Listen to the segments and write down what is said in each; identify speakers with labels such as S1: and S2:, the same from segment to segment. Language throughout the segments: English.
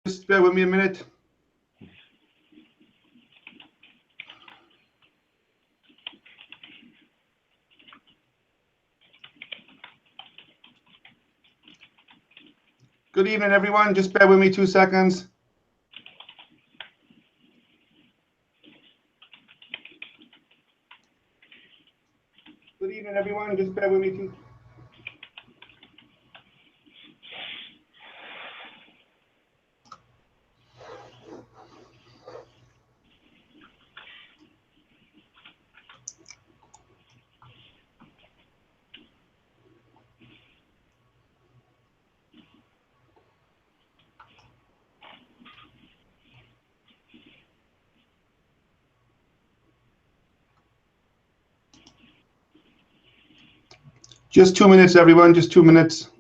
S1: Just bear with me a minute. Good evening, everyone. Just bear with me 2 seconds. Good evening, everyone. Just bear with me 2 seconds. Just 2 minutes, everyone. Just 2 minutes.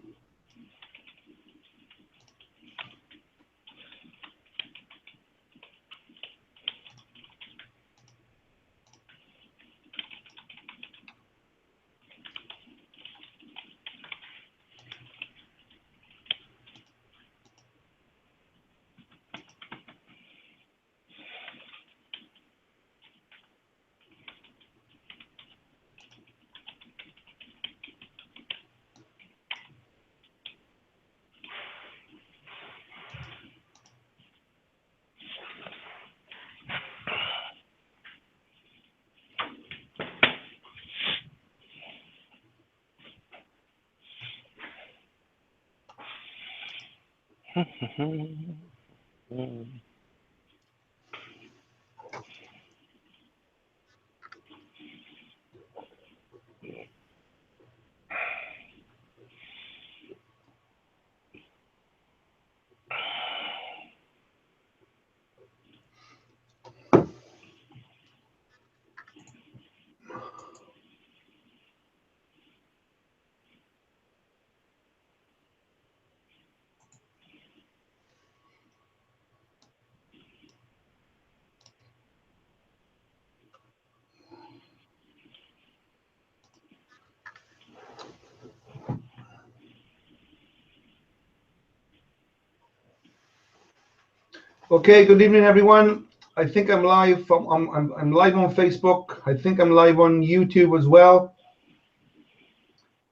S1: Okay, good evening, everyone. I think I'm live. I'm live on Facebook. I think I'm live on YouTube as well.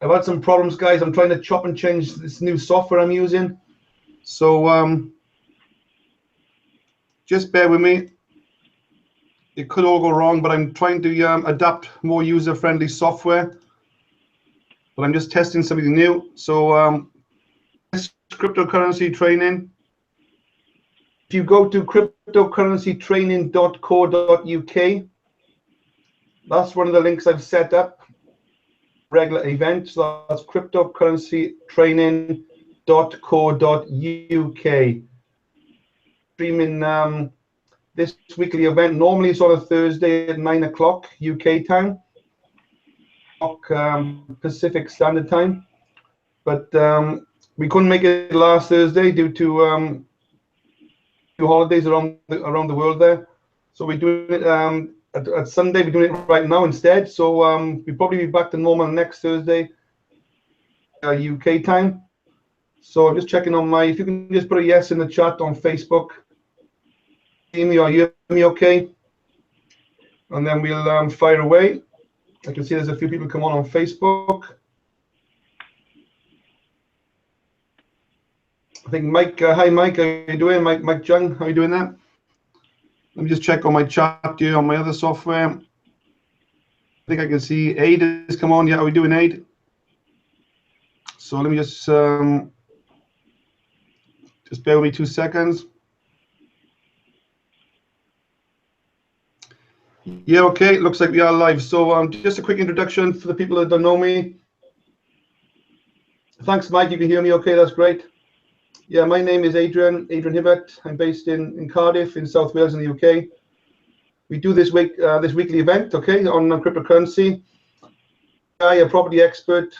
S1: I've had some problems, guys. I'm trying to chop and change this new software I'm using. So just bear with me. It could all go wrong, but I'm trying to adapt more user-friendly software. But I'm just testing something new. So this cryptocurrency training. If you go to cryptocurrencytraining.co.uk, that's one of the links I've set up. Regular event, so that's cryptocurrencytraining.co.uk. Streaming this weekly event. Normally it's on a Thursday at 9 o'clock UK time, Pacific Standard Time, but we couldn't make it last Thursday due to holidays around the world there. So we're doing it at Sunday. We're doing it right now instead. So we'll probably be back to normal next Thursday, UK time. So I'm just checking on if you can just put a yes in the chat on Facebook. See me or you hear me okay? And then we'll fire away. I can see there's a few people come on Facebook. I think Mike, hi Mike, how you doing? Mike Jung, how you doing there? Let me just check on my chat here on my other software. I think I can see Aid has come on. Yeah, how are we doing, Aid? So let me just bear with me 2 seconds. Yeah, okay, looks like we are live. So just a quick introduction for the people that don't know me. Thanks, Mike, you can hear me okay, that's great. Yeah, my name is Adrian Hibbert. I'm based in Cardiff, in South Wales in the UK. We do this weekly event, okay, on cryptocurrency. I'm a property expert.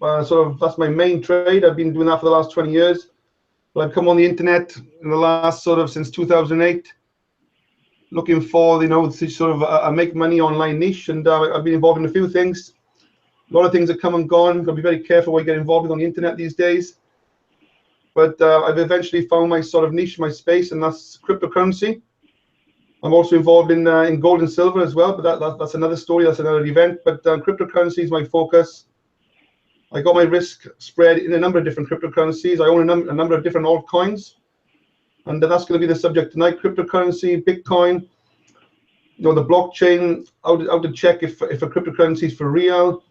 S1: That's my main trade. I've been doing that for the last 20 years. But I've come on the internet in the last since 2008, looking for a make money online niche, and I've been involved in a few things. A lot of things have come and gone. Got to be very careful what you get involved with on the internet these days. but I've eventually found my sort of niche, my space, and that's cryptocurrency. I'm also involved in gold and silver as well, but that's another story, that's another event. But cryptocurrency is my focus. I got my risk spread in a number of different cryptocurrencies. I own a number of different altcoins, and that's going to be the subject tonight: cryptocurrency, Bitcoin, the blockchain, how to check if a cryptocurrency is for real,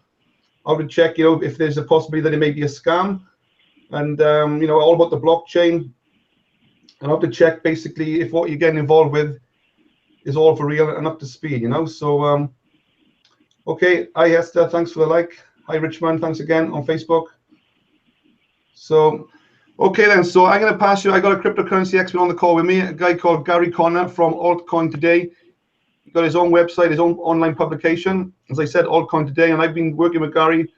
S1: how to check, if there's a possibility that it may be a scam, and all about the blockchain, and how to check basically if what you're getting involved with is all for real and up to speed. So okay, hi Esther, thanks for the like. Hi Richman, thanks again on Facebook. So okay then, so I'm going to pass you, I got a cryptocurrency expert on the call with me, a guy called Gary Connor from AltCoin Today. He got his own website, his own online publication, as I said, AltCoin Today, and I've been working with Gary.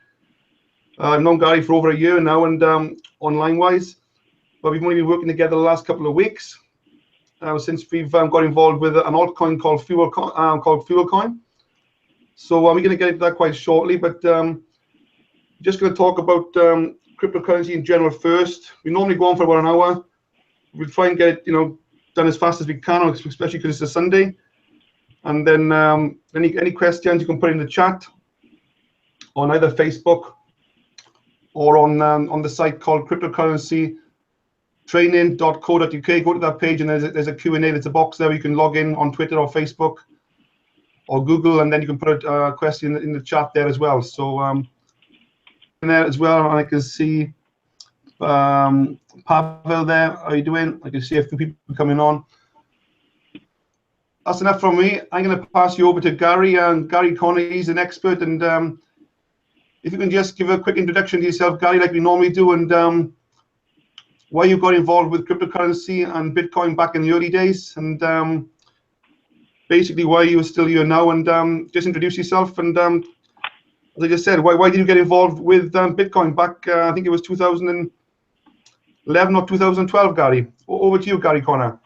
S1: I've known Gary for over a year now, and online wise, but we've only been working together the last couple of weeks since we've got involved with an altcoin called FuelCoin. So we're going to get into that quite shortly, but just going to talk about cryptocurrency in general first. We normally go on for about an hour. We'll try and get it done as fast as we can, especially because it's a Sunday. And then any questions you can put in the chat on either Facebook or on the site called cryptocurrencytraining.co.uk. Go to that page and there's a Q&A. There's a box there where you can log in on Twitter or Facebook or Google, and then you can put a question in the chat there as well. So in there as well, I can see Pavel there. How are you doing? I can see a few people coming on. That's enough from me. I'm going to pass you over to Gary. Gary Connor, he's an expert, and if you can just give a quick introduction to yourself, Gary, like we normally do, and why you got involved with cryptocurrency and Bitcoin back in the early days, and basically why you're still here now, and just introduce yourself. And as I just said, why did you get involved with Bitcoin back, I think it was 2011 or 2012, Gary? Over to you, Gary Connor.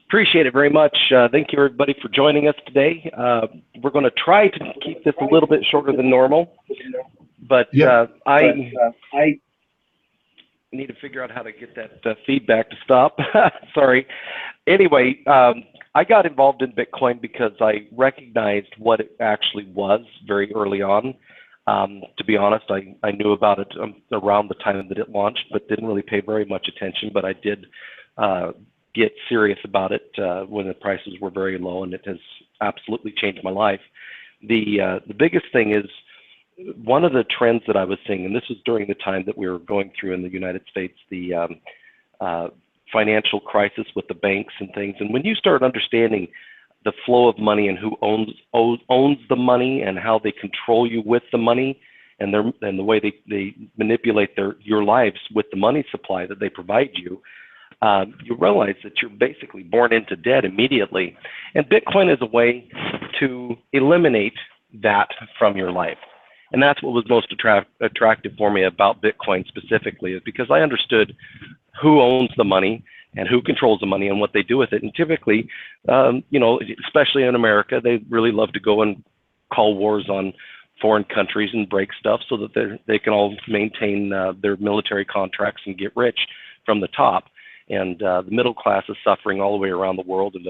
S2: Appreciate it very much. Thank you, everybody, for joining us today. We're going to try to keep this a little bit shorter than normal, but I need to figure out how to get that feedback to stop. Sorry. Anyway, I got involved in Bitcoin because I recognized what it actually was very early on. To be honest, I knew about it around the time that it launched, but didn't really pay very much attention. But I did get serious about it when the prices were very low, and it has absolutely changed my life. The biggest thing is, one of the trends that I was seeing, and this was during the time that we were going through in the United States, the financial crisis with the banks and things. And when you start understanding the flow of money and who owns the money and how they control you with the money, and the way they manipulate your lives with the money supply that they provide you, you realize that you're basically born into debt immediately. And Bitcoin is a way to eliminate that from your life. And that's what was most attractive for me about Bitcoin specifically, is because I understood who owns the money and who controls the money and what they do with it. And typically, especially in America, they really love to go and call wars on foreign countries and break stuff so that they can all maintain their military contracts and get rich from the top. And the middle class is suffering all the way around the world, and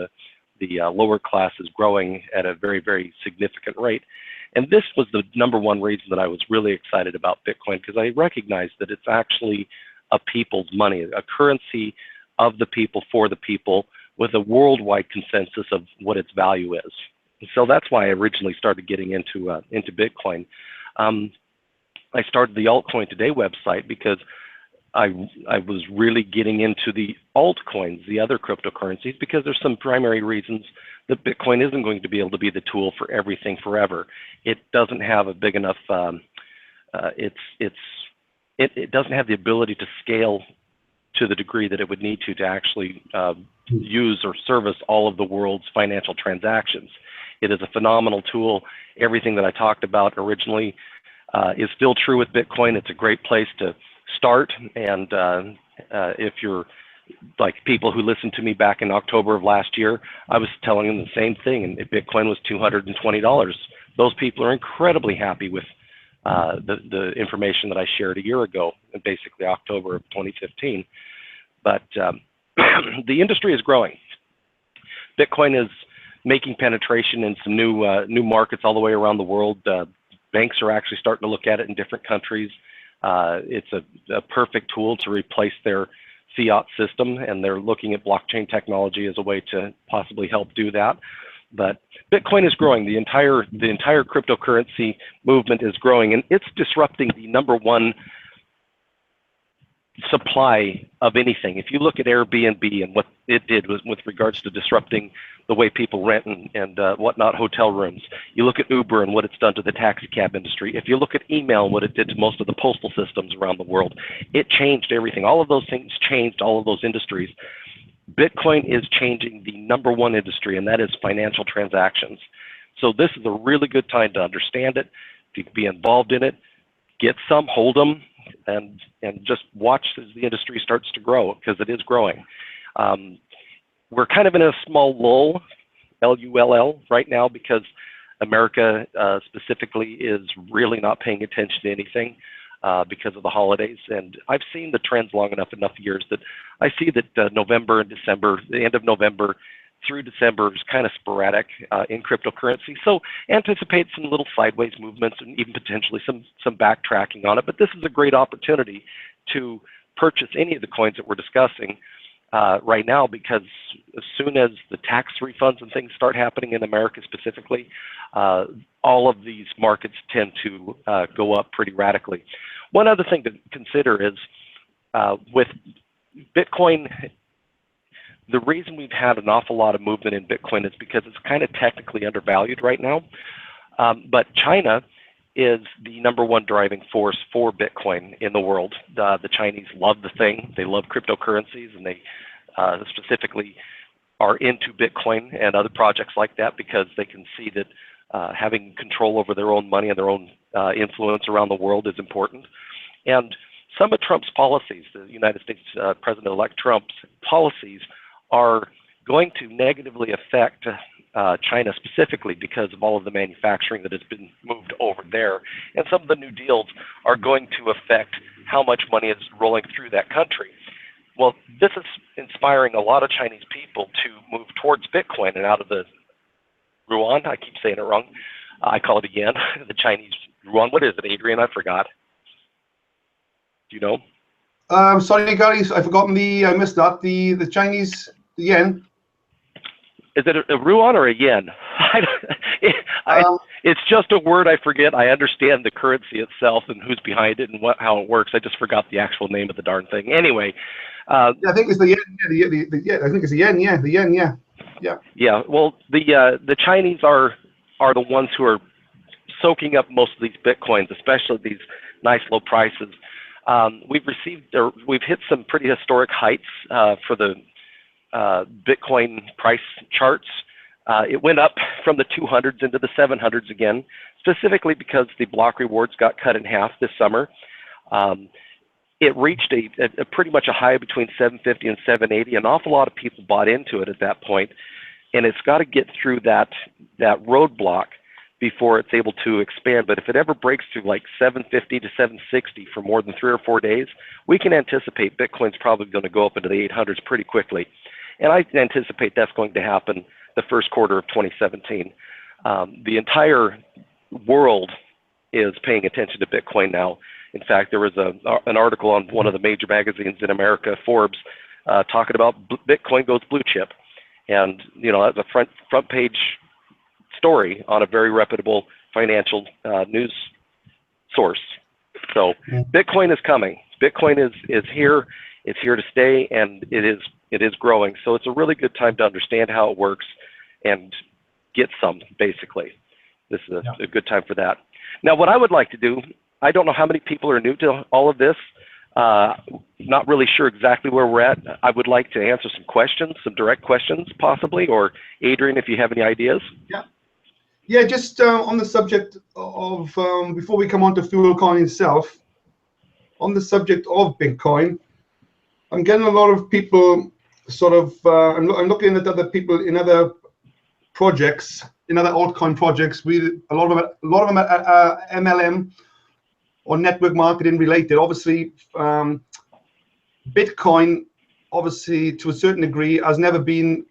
S2: the lower class is growing at a very, very significant rate. And this was the number one reason that I was really excited about Bitcoin, because I recognized that it's actually a people's money, a currency of the people for the people, with a worldwide consensus of what its value is. And so that's why I originally started getting into Bitcoin. I started the AltCoin Today website because I was really getting into the altcoins, the other cryptocurrencies, because there's some primary reasons that Bitcoin isn't going to be able to be the tool for everything forever. It doesn't have a big enough, it doesn't have the ability to scale to the degree that it would need to actually use or service all of the world's financial transactions. It is a phenomenal tool. Everything that I talked about originally is still true with Bitcoin. It's a great place to start, and if you're like people who listened to me back in October of last year, I was telling them the same thing, and Bitcoin was $220. Those people are incredibly happy with the information that I shared a year ago, in basically October of 2015. But the industry is growing. Bitcoin is making penetration in some new markets all the way around the world. Banks are actually starting to look at it in different countries. It's a perfect tool to replace their fiat system, and they're looking at blockchain technology as a way to possibly help do that. But Bitcoin is growing. The entire cryptocurrency movement is growing, and it's disrupting the #1 supply of anything. If you look at Airbnb and what it did with regards to disrupting the way people rent and whatnot, hotel rooms. You look at Uber and what it's done to the taxi cab industry. If you look at email and what it did to most of the postal systems around the world, it changed everything. All of those things changed all of those industries. Bitcoin is changing the #1 industry, and that is financial transactions. So this is a really good time to understand it, to be involved in it, get some, hold them, and just watch as the industry starts to grow, because it is growing. We're kind of in a small lull, L-U-L-L, right now, because America specifically is really not paying attention to anything because of the holidays. And I've seen the trends long enough years that I see that November and December, the end of November through December, is kind of sporadic in cryptocurrency. So anticipate some little sideways movements and even potentially some backtracking on it. But this is a great opportunity to purchase any of the coins that we're discussing right now, because as soon as the tax refunds and things start happening in America specifically, all of these markets tend to go up pretty radically. One other thing to consider is with Bitcoin, the reason we've had an awful lot of movement in Bitcoin is because it's kind of technically undervalued right now. But China is the #1 driving force for Bitcoin in the world. The Chinese love the thing. They love cryptocurrencies, and they specifically are into Bitcoin and other projects like that because they can see that having control over their own money and their own influence around the world is important. And some of Trump's policies, the United States President-elect Trump's policies, are going to negatively affect China specifically because of all of the manufacturing that has been moved over there. And some of the new deals are going to affect how much money is rolling through that country. Well, this is inspiring a lot of Chinese people to move towards Bitcoin and out of the yuan. I keep saying it wrong. I call it a yen, the Chinese yuan. What is it, Adrian? I forgot. Do you know?
S1: Sorry, guys, I've forgotten I missed that. The Chinese yen.
S2: Is it a yuan or a yen? It's just a word I forget. I understand the currency itself and who's behind it and how it works. I just forgot the actual name of the darn thing. Anyway.
S1: Yeah, I think it's the yen. Yeah, I think it's the yen. Yeah, the yen. Yeah. Yeah. Yeah.
S2: Well, the Chinese are the ones who are soaking up most of these Bitcoins, especially these nice low prices. We've hit some pretty historic heights for the Bitcoin price charts. It went up from the 200s into the 700s again, specifically because the block rewards got cut in half this summer. It reached a pretty much a high between 750 and 780. An awful lot of people bought into it at that point, and it's got to get through that roadblock before it's able to expand. But if it ever breaks through like 750 to 760 for more than 3 or 4 days, we can anticipate Bitcoin's probably going to go up into the 800s pretty quickly. And I anticipate that's going to happen the first quarter of 2017. The entire world is paying attention to Bitcoin now. In fact, there was an article on one of the major magazines in America, Forbes, talking about Bitcoin goes blue chip. And, you know, that's a front page story on a very reputable financial news source. So Bitcoin is coming. Bitcoin is here. It's here to stay, and it is growing. So it's a really good time to understand how it works and get some, basically. This is a good time for that. Now, what I would like to do, I don't know how many people are new to all of this. Not really sure exactly where we're at. I would like to answer some questions, some direct questions possibly, or Adrian, if you have any ideas.
S1: Yeah, just on the subject of, before we come on to FuelCoin itself, on the subject of Bitcoin, I'm getting a lot of people sort of, I'm looking at other people in other projects, in other altcoin projects. A lot of them are MLM or network marketing related. Obviously, Bitcoin obviously, to a certain degree, has never been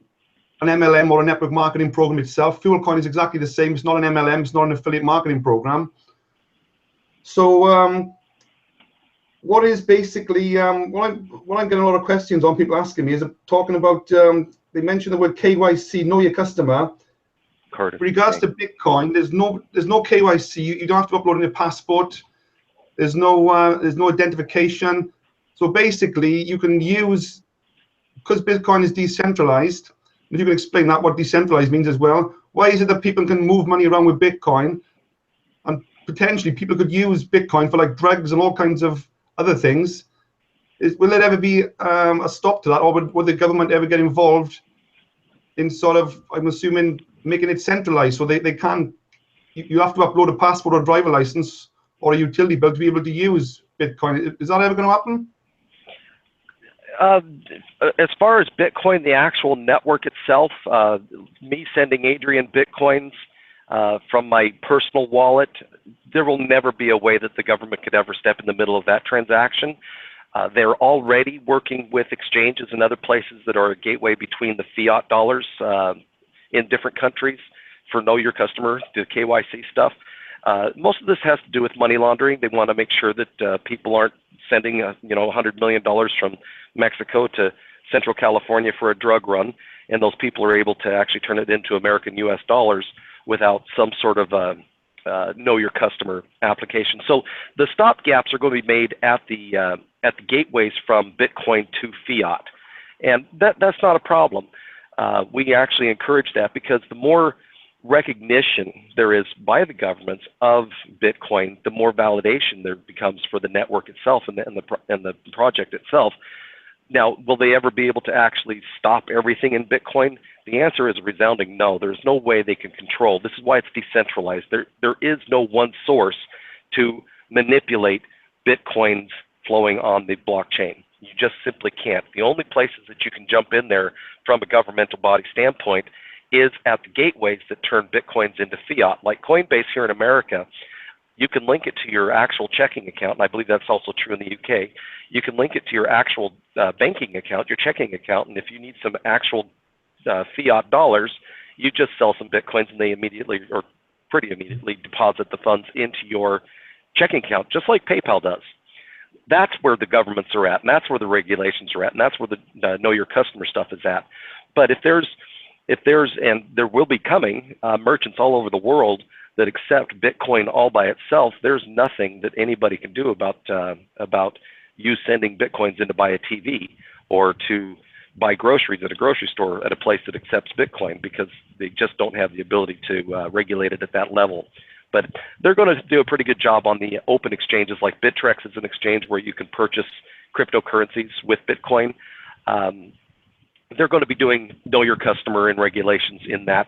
S1: an MLM or a network marketing program itself. FuelCoin is exactly the same. It's not an MLM. It's not an affiliate marketing program. So what is basically, what I'm getting a lot of questions on, people asking me, is talking about, they mentioned the word KYC, know your customer. With regards to Bitcoin, there's no KYC. You don't have to upload your passport. There's no identification. So basically, you can use, because Bitcoin is decentralized, if you can explain that, what decentralized means as well. Why is it that people can move money around with Bitcoin, and potentially people could use Bitcoin for like drugs and all kinds of other things? Will there ever be a stop to that, or would the government ever get involved in sort of, I'm assuming, making it centralized so they can't, you have to upload a passport or driver license or a utility bill to be able to use Bitcoin? Is that ever going to happen?
S2: As far as Bitcoin, the actual network itself, me sending Adrian Bitcoins from my personal wallet, there will never be a way that the government could ever step in the middle of that transaction. They're already working with exchanges and other places that are a gateway between the fiat dollars in different countries for know your customer, the KYC stuff. Most of this has to do with money laundering. They want to make sure that people aren't sending $100 million from Mexico to Central California for a drug run, and those people are able to actually turn it into American US dollars without some sort of know your customer application. So the stop gaps are going to be made at the gateways from Bitcoin to fiat, and that's not a problem. We actually encourage that, because the more recognition there is by the governments of Bitcoin, the more validation there becomes for the network itself and the project itself. Now, will they ever be able to actually stop everything in Bitcoin? The answer is a resounding no. There's no way they can control. This is why it's decentralized. There is no one source to manipulate Bitcoins flowing on the blockchain. You just simply can't. The only places that you can jump in there from a governmental body standpoint is at the gateways that turn Bitcoins into fiat. Like Coinbase here in America, you can link it to your actual checking account, and I believe that's also true in the UK. You can link it to your actual banking account, your checking account, and if you need some actual fiat dollars, you just sell some Bitcoins and they immediately, or pretty immediately, deposit the funds into your checking account, just like PayPal does. That's where the governments are at, and that's where the regulations are at, and that's where the know your customer stuff is at. But if there's, and there will be coming, merchants all over the world that accept Bitcoin all by itself, there's nothing that anybody can do about you sending Bitcoins in to buy a TV or to buy groceries at a grocery store at a place that accepts Bitcoin, because they just don't have the ability to regulate it at that level. But they're going to do a pretty good job on the open exchanges, like Bittrex is an exchange where you can purchase cryptocurrencies with Bitcoin. They're going to be doing know your customer and regulations in that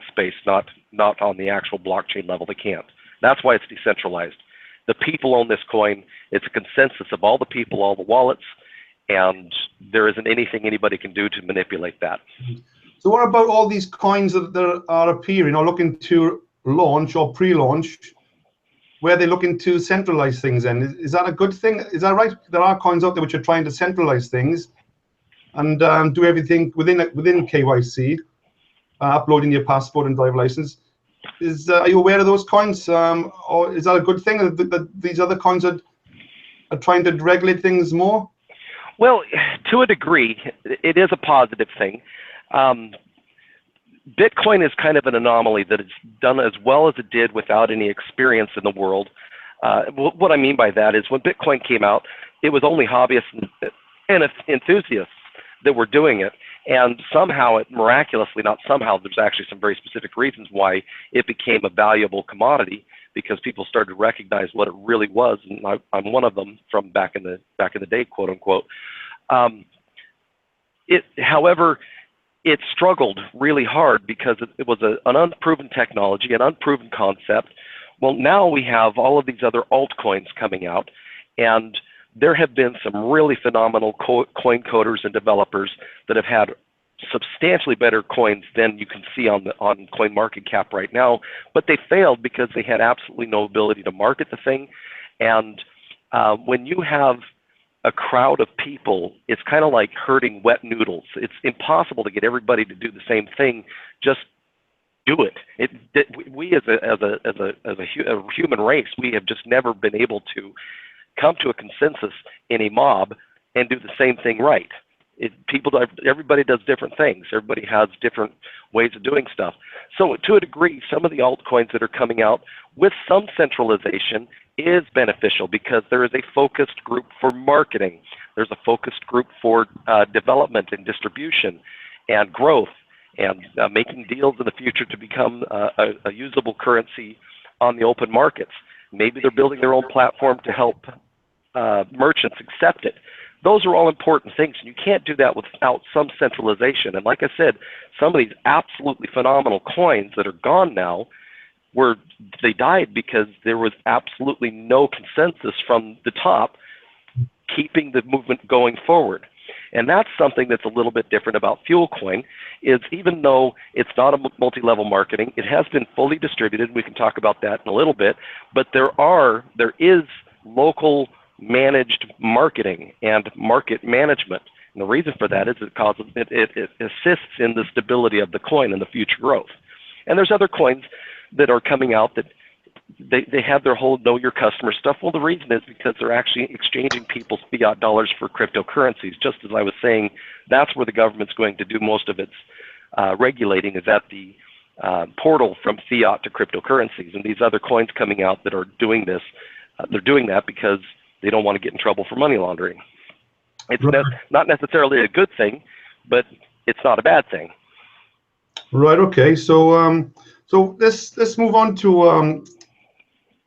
S2: space, not on the actual blockchain level. They can't. That's why it's decentralized. The people own this coin. It's a consensus of all the people, all the wallets, and there isn't anything anybody can do to manipulate that.
S1: So what about all these coins that are appearing or looking to launch or pre-launch, where they're looking to centralize things? And is that a good thing? Is that right? There are coins out there which are trying to centralize things and do everything within KYC, uploading your passport and driver license. Are you aware of those coins, or is that a good thing that these other coins are trying to regulate things more?
S2: Well, to a degree, it is a positive thing. Bitcoin is kind of an anomaly that it's done as well as it did without any experience in the world. What I mean by that is when Bitcoin came out, it was only hobbyists and enthusiasts that were doing it. And somehow, miraculously, not somehow, there's actually some very specific reasons why it became a valuable commodity, because people started to recognize what it really was. And I'm one of them from back in the day, quote unquote. However, it struggled really hard because it was an unproven technology, an unproven concept. Well, now we have all of these other altcoins coming out, and there have been some really phenomenal coin coders and developers that have had substantially better coins than you can see on CoinMarketCap right now, but they failed because they had absolutely no ability to market the thing. And when you have a crowd of people, it's kind of like herding wet noodles. It's impossible to get everybody to do the same thing. Just do it. We as a human race, we have just never been able to come to a consensus in a mob and do the same thing right. Everybody does different things. Everybody has different ways of doing stuff. So to a degree, some of the altcoins that are coming out with some centralization is beneficial because there is a focused group for marketing. There's a focused group for development and distribution and growth and making deals in the future to become a usable currency on the open markets. Maybe they're building their own platform to help merchants accept it. Those are all important things. You can't do that without some centralization. And like I said, some of these absolutely phenomenal coins that are gone now, they died because there was absolutely no consensus from the top keeping the movement going forward. And that's something that's a little bit different about FuelCoin, is even though it's not a multi-level marketing, it has been fully distributed. We can talk about that in a little bit, but there is local managed marketing and market management. And the reason for that is it assists in the stability of the coin and the future growth. And there's other coins that are coming out that they have their whole know your customer stuff. Well, the reason is because they're actually exchanging people's fiat dollars for cryptocurrencies. Just as I was saying, that's where the government's going to do most of its regulating, is at the portal from fiat to cryptocurrencies. And these other coins coming out that are doing this, they're doing that because they don't want to get in trouble for money laundering. It's not necessarily a good thing, but it's not a bad thing.
S1: Right. Okay. So so let's move on to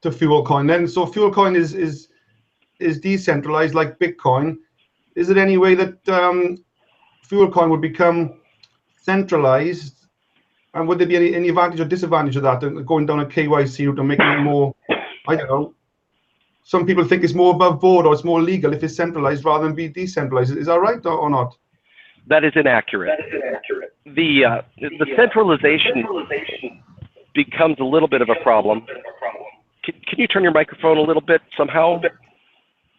S1: FuelCoin then. So FuelCoin is decentralized like Bitcoin. Is it any way that FuelCoin would become centralized? And would there be any advantage or disadvantage of that, going down a KYC route and making it more, I don't know, some people think it's more above board or it's more legal if it's centralized rather than be decentralized. Is that right or not?
S2: That is inaccurate. The centralization becomes a little bit of a problem. Can you turn your microphone a little bit somehow?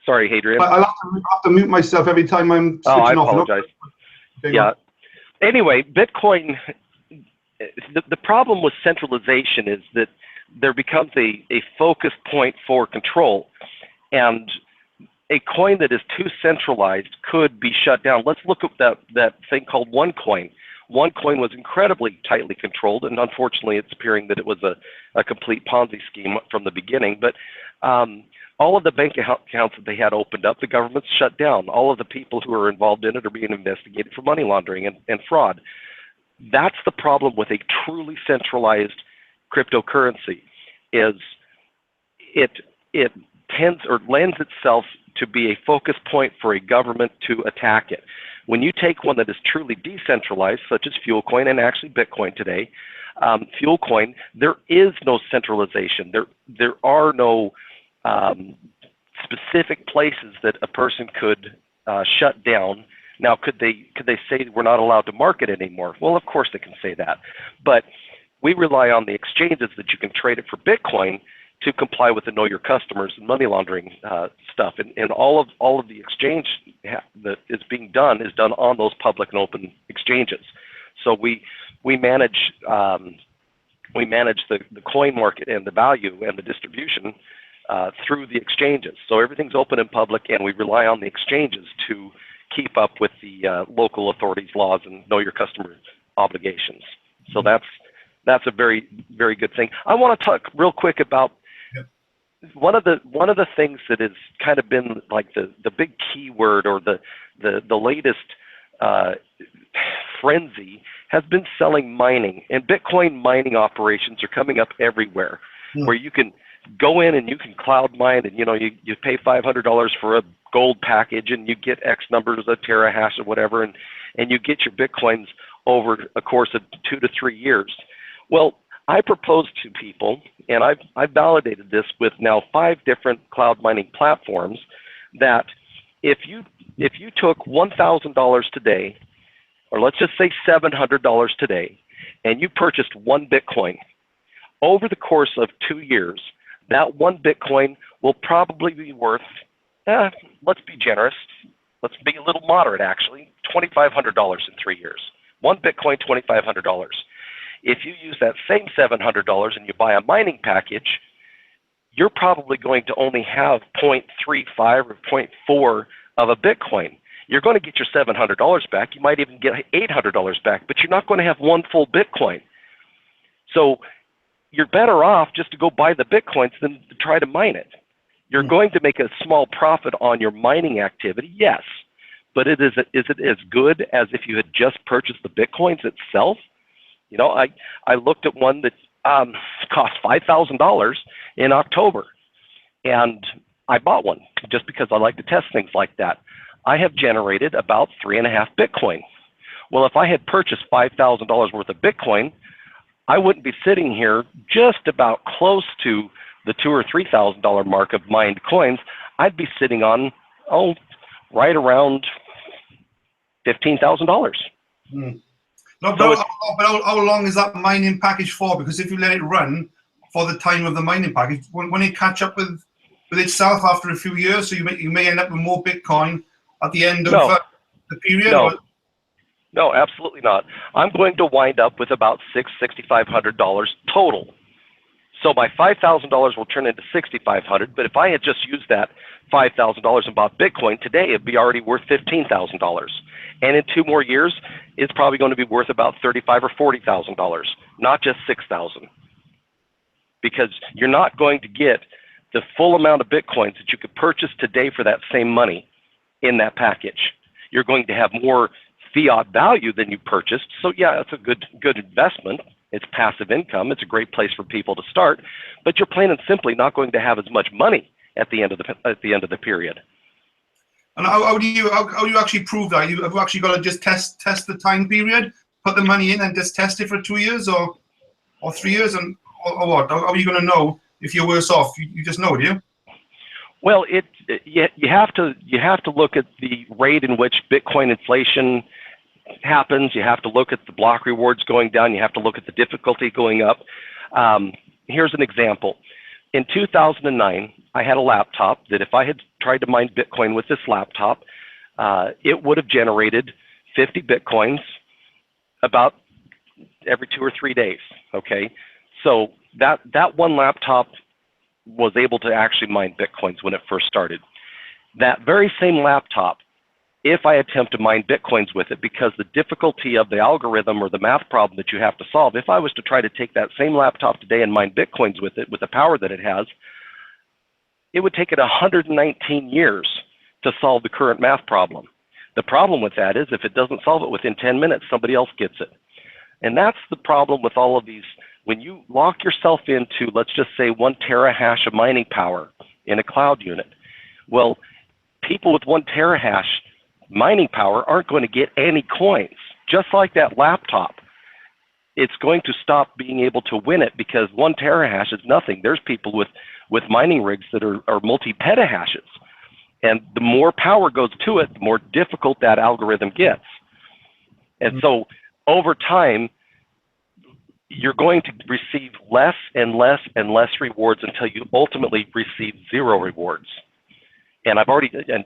S2: Sorry, Adrian.
S1: I'll have to mute myself every time I'm switching off.
S2: Oh, I apologize. Yeah. Anyway, Bitcoin, the problem with centralization is that there becomes a focus point for control. And a coin that is too centralized could be shut down. Let's look at that thing called OneCoin. OneCoin was incredibly tightly controlled, and unfortunately it's appearing that it was a complete Ponzi scheme from the beginning. But all of the bank accounts that they had opened up, the government's shut down. All of the people who are involved in it are being investigated for money laundering and fraud. That's the problem with a truly centralized cryptocurrency, is it tends or lends itself to be a focus point for a government to attack it. When you take one that is truly decentralized, such as FuelCoin and actually Bitcoin today, FuelCoin, there is no centralization. There are no specific places that a person could shut down. Now, could they say we're not allowed to market it anymore? Well, of course they can say that, but we rely on the exchanges that you can trade it for Bitcoin to comply with the know your customers and money laundering stuff. And all of the exchange that is being done is done on those public and open exchanges. So we manage the coin market and the value and the distribution through the exchanges. So everything's open and public, and we rely on the exchanges to keep up with the local authorities' laws and know your customer obligations. So that's a very, very good thing. I want to talk real quick about one of the things that has kind of been like the big keyword or the latest frenzy has been selling mining, and Bitcoin mining operations are coming up everywhere, where you can go in and you can cloud mine, and you pay $500 for a gold package and you get X numbers of terahash or whatever, and you get your Bitcoins over a course of 2 to 3 years. Well, I propose to people, and I've validated this with now 5 different cloud mining platforms, that if you took $1,000 today, or let's just say $700 today, and you purchased 1 Bitcoin, over the course of 2 years, that 1 Bitcoin will probably be worth let's be generous. Let's be a little moderate, actually. $2,500 in 3 years. One Bitcoin, $2,500. If you use that same $700 and you buy a mining package, you're probably going to only have 0.35 or 0.4 of a Bitcoin. You're going to get your $700 back. You might even get $800 back, but you're not going to have one full Bitcoin. So you're better off just to go buy the Bitcoins than to try to mine it. You're going to make a small profit on your mining activity, yes, but is it as good as if you had just purchased the Bitcoins itself? You know, I looked at one that cost $5,000 in October, and I bought one just because I like to test things like that. I have generated about 3.5 Bitcoin. Well, if I had purchased $5,000 worth of Bitcoin, I wouldn't be sitting here just about close to the $2,000 or $3,000 mark of mined coins. I'd be sitting on, right around $15,000.
S3: No,
S2: So
S3: but how long is that mining package for? Because if you let it run for the time of the mining package, when it catch up with itself after a few years, so you may end up with more Bitcoin at the end of the period?
S2: No, absolutely not. I'm going to wind up with about $6,500 total. So my $5,000 will turn into $6,500. But if I had just used that $5,000 and bought Bitcoin today, it'd be already worth $15,000. And in 2 more years, it's probably going to be worth about $35,000 or $40,000, not just $6,000. Because you're not going to get the full amount of Bitcoins that you could purchase today for that same money in that package. You're going to have more fiat value than you purchased. So yeah, it's a good investment. It's passive income. It's a great place for people to start, but you're plain and simply not going to have as much money at the end of the period.
S3: And how do you actually prove that? Have you actually got to just test the time period, put the money in, and just test it for 2 years or 3 years, or what? How are you going to know if you're worse off? You just know, do you?
S2: Well, you have to look at the rate in which Bitcoin inflation happens. You have to look at the block rewards going down. You have to look at the difficulty going up. Here's an example. In 2009, I had a laptop that if I had tried to mine Bitcoin with this laptop, it would have generated 50 Bitcoins about every 2 or 3 days. Okay, so that one laptop was able to actually mine Bitcoins when it first started. That very same laptop, if I attempt to mine Bitcoins with it, because the difficulty of the algorithm or the math problem that you have to solve, if I was to try to take that same laptop today and mine Bitcoins with it, with the power that it has, it would take it 119 years to solve the current math problem. The problem with that is if it doesn't solve it within 10 minutes, somebody else gets it. And that's the problem with all of these. When you lock yourself into, let's just say, 1 terahash of mining power in a cloud unit, well, people with 1 terahash mining power aren't going to get any coins. Just like that laptop, it's going to stop being able to win it because 1 terahash is nothing. There's people with mining rigs that are multi-petahashes. And the more power goes to it, the more difficult that algorithm gets. And so over time, you're going to receive less and less and less rewards until you ultimately receive 0 rewards. And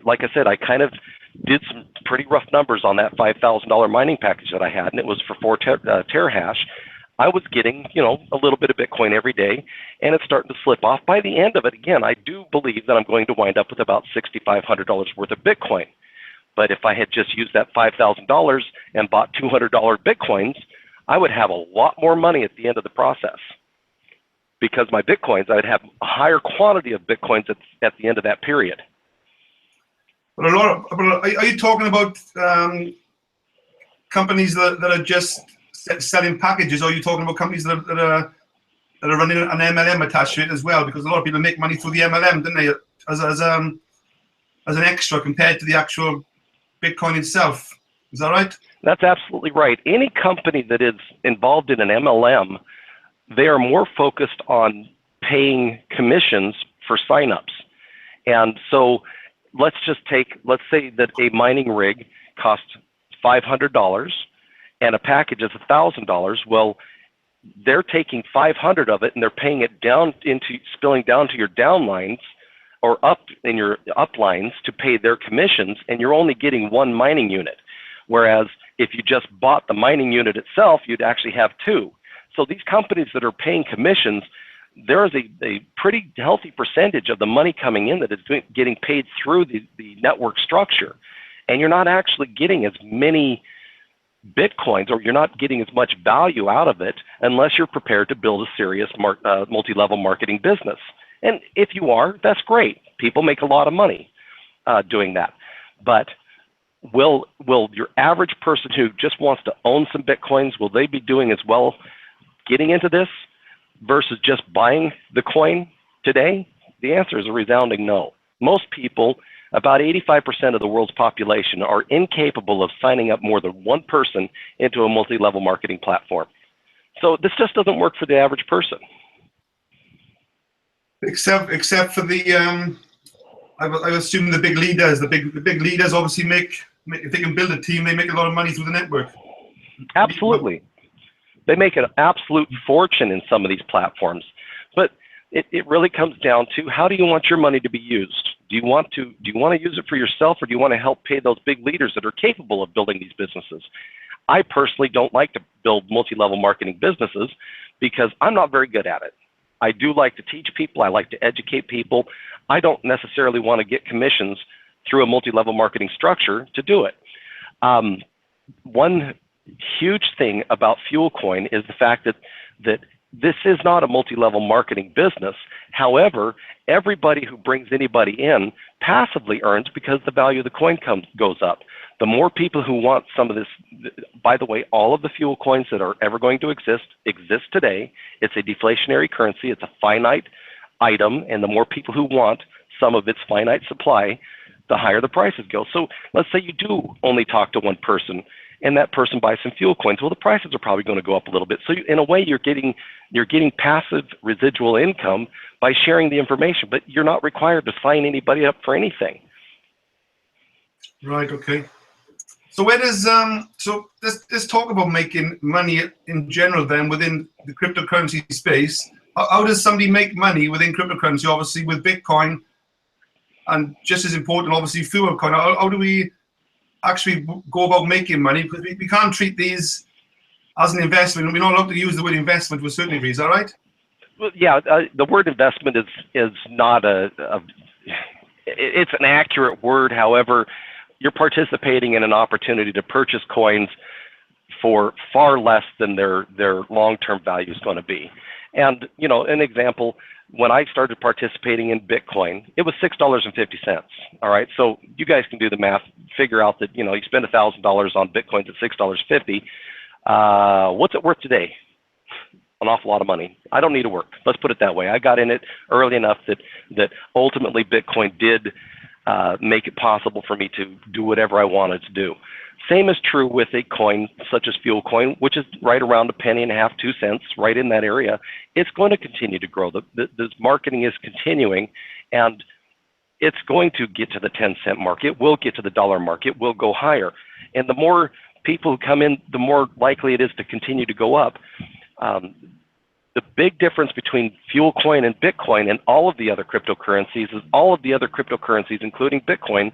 S2: like I said, I kind of did some pretty rough numbers on that $5,000 mining package that I had, and it was for 4 terahash. I was getting, a little bit of Bitcoin every day, and it's starting to slip off. By the end of it, again, I do believe that I'm going to wind up with about $6,500 worth of Bitcoin. But if I had just used that $5,000 and bought $200 Bitcoins, I would have a lot more money at the end of the process. Because my Bitcoins, I would have a higher quantity of Bitcoins at the end of that period.
S3: But are you talking about companies that are just selling packages, or are you talking about companies that are running an MLM attached to it as well? Because a lot of people make money through the MLM, don't they, as an extra compared to the actual Bitcoin itself. Is that right?
S2: That's absolutely right. Any company that is involved in an MLM, they are more focused on paying commissions for signups. And so let's say that a mining rig costs $500 and a package is $1,000. Well, they're taking 500 of it and they're paying it down spilling down to your downlines or up in your uplines to pay their commissions, and you're only getting one mining unit. Whereas if you just bought the mining unit itself, you'd actually have two. So these companies that are paying commissions, there is a pretty healthy percentage of the money coming in that is getting paid through the network structure. And you're not actually getting as many Bitcoins, or you're not getting as much value out of it unless you're prepared to build a serious multi-level marketing business. And if you are, that's great. People make a lot of money doing that. But will your average person who just wants to own some Bitcoins, will they be doing as well getting into this versus just buying the coin today? The answer is a resounding no. Most people, about 85% of the world's population, are incapable of signing up more than one person into a multi-level marketing platform. So this just doesn't work for the average person.
S3: Except for the, I assume the big leaders. The big leaders obviously make, if they can build a team, they make a lot of money through the network.
S2: Absolutely. They make an absolute fortune in some of these platforms. But it really comes down to, how do you want your money to be used? Do you want to use it for yourself, or do you want to help pay those big leaders that are capable of building these businesses? I personally don't like to build multi-level marketing businesses because I'm not very good at it. I do like to teach people. I like to educate people. I don't necessarily want to get commissions through a multi-level marketing structure to do it. One huge thing about FuelCoin is the fact that this is not a multi-level marketing business. However, everybody who brings anybody in passively earns because the value of the coin goes up. The more people who want some of this, by the way, all of the fuel coins that are ever going to exist today. It's a deflationary currency. It's a finite item, and the more people who want some of its finite supply, the higher the prices go. So let's say you do only talk to one person, and that person buys some fuel coins. Well, the prices are probably going to go up a little bit. So in a way, you're getting passive residual income by sharing the information, but you're not required to sign anybody up for anything.
S3: Right. Okay. So where does so let's talk about making money in general then within the cryptocurrency space. How does somebody make money within cryptocurrency? Obviously with Bitcoin, and just as important, obviously fuel coin. How do we actually go about making money? Because we can't treat these as an investment. We're not allowed to use the word investment to a certain degree. Is that right?
S2: Well, yeah, the word investment is not it's an accurate word. However, you're participating in an opportunity to purchase coins for far less than their long-term value is going to be. And, you know, an example, when I started participating in Bitcoin, it was $6.50. All right. So you guys can do the math, figure out that, you know, you spend $1,000 on Bitcoins at $6.50. What's it worth today? An awful lot of money. I don't need to work. Let's put it that way. I got in it early enough that ultimately Bitcoin did make it possible for me to do whatever I wanted to do. Same is true with a coin such as FuelCoin, which is right around $0.015, 2 cents, right in that area. It's going to continue to grow. The marketing is continuing, and it's going to get to the 10-cent mark. It will get to the dollar mark. It will go higher. And the more people who come in, the more likely it is to continue to go up. The big difference between FuelCoin and Bitcoin and all of the other cryptocurrencies is all of the other cryptocurrencies, including Bitcoin,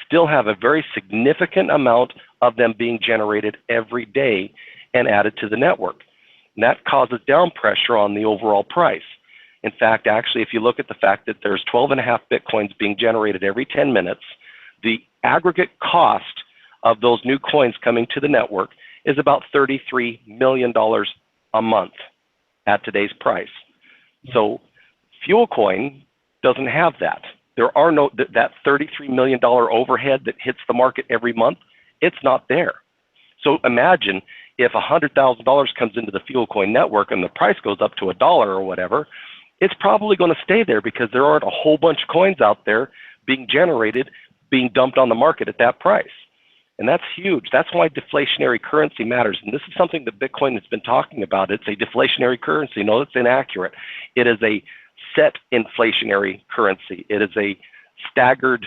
S2: still have a very significant amount of them being generated every day and added to the network. And that causes down pressure on the overall price. In fact, actually, if you look at the fact that there's 12.5 Bitcoins being generated every 10 minutes, the aggregate cost of those new coins coming to the network is about $33 million a month at today's price. So FuelCoin doesn't have that. There are no, that $33 million overhead that hits the market every month, it's not there. So imagine if $100,000 comes into the FuelCoin network and the price goes up to $1 or whatever, it's probably going to stay there because there aren't a whole bunch of coins out there being generated, being dumped on the market at that price. And that's huge. That's why deflationary currency matters. And this is something that Bitcoin has been talking about. It's a deflationary currency. No, it's inaccurate. It is a set inflationary currency. It is a staggered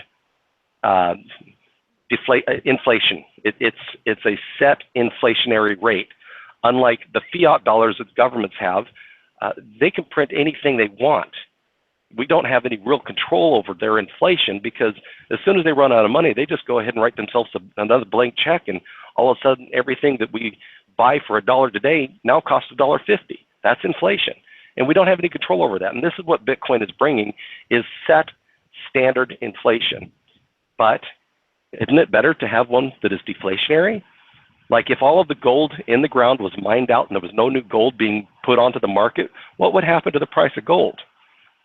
S2: inflation. It's a set inflationary rate. Unlike the fiat dollars that governments have, they can print anything they want. we don't have any real control over their inflation, because as soon as they run out of money, they just go ahead and write themselves another blank check, and all of a sudden everything that we buy for $1 today now costs $1.50. That's inflation, and we don't have any control over that. And this is what Bitcoin is bringing, is set standard inflation. But isn't it better to have one that is deflationary? Like if all of the gold in the ground was mined out and there was no new gold being put onto the market, what would happen to the price of gold?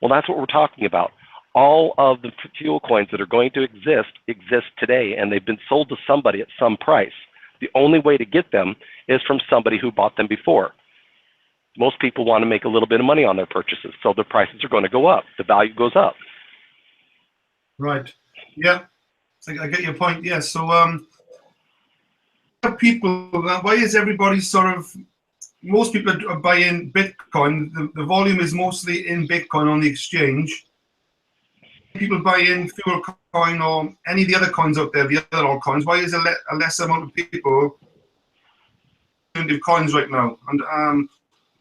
S2: Well, that's what we're talking about. All of the fuel coins that are going to exist today, and they've been sold to somebody at some price. The only way to get them is from somebody who bought them before. Most people want to make a little bit of money on their purchases, so the prices are going to go up. The value goes up.
S3: Right. Yeah. I get your point. Yeah. So, people, why is everybody sort of, most people are buying Bitcoin. The volume is mostly in Bitcoin on the exchange. People buy in fuel coin or any of the other coins out there, the other altcoins. Why is a less amount of people into coins right now? And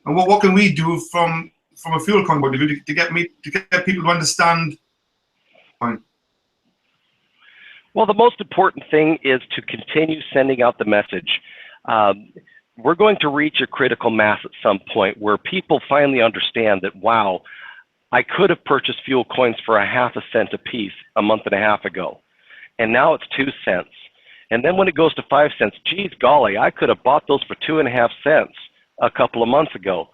S3: what can we do from a fuel coin point of view to get people to understand coin?
S2: Well, the most important thing is to continue sending out the message. We're going to reach a critical mass at some point where people finally understand that, wow, I could have purchased fuel coins for ½ cent a piece a month and a half ago, and now it's 2 cents. And then when it goes to 5 cents, geez golly, I could have bought those for 2.5 cents a couple of months ago.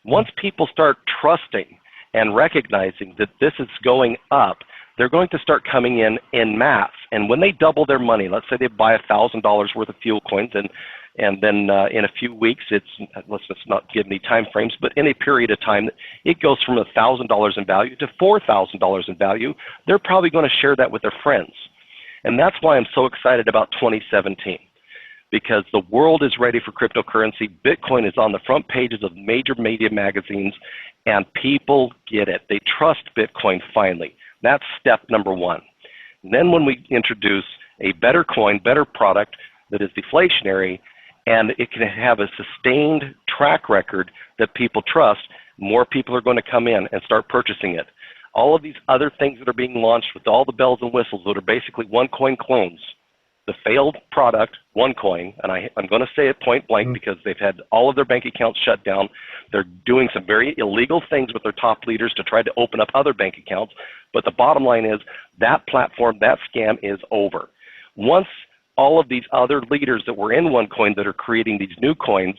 S2: Once people start trusting and recognizing that this is going up, they're going to start coming in mass. And when they double their money, let's say they buy $1,000 worth of fuel coins, and then in a few weeks, let's not give any time frames, but in a period of time, it goes from $1,000 in value to $4,000 in value. They're probably going to share that with their friends. And that's why I'm so excited about 2017, because the world is ready for cryptocurrency. Bitcoin is on the front pages of major media magazines, and people get it. They trust Bitcoin finally. That's step number one. And then when we introduce a better coin, better product that is deflationary, and it can have a sustained track record that people trust, more people are going to come in and start purchasing it. All of these other things that are being launched with all the bells and whistles that are basically one-coin clones, the failed product, OneCoin, and I'm going to say it point blank because they've had all of their bank accounts shut down. They're doing some very illegal things with their top leaders to try to open up other bank accounts. But the bottom line is that platform, that scam is over. Once all of these other leaders that were in OneCoin that are creating these new coins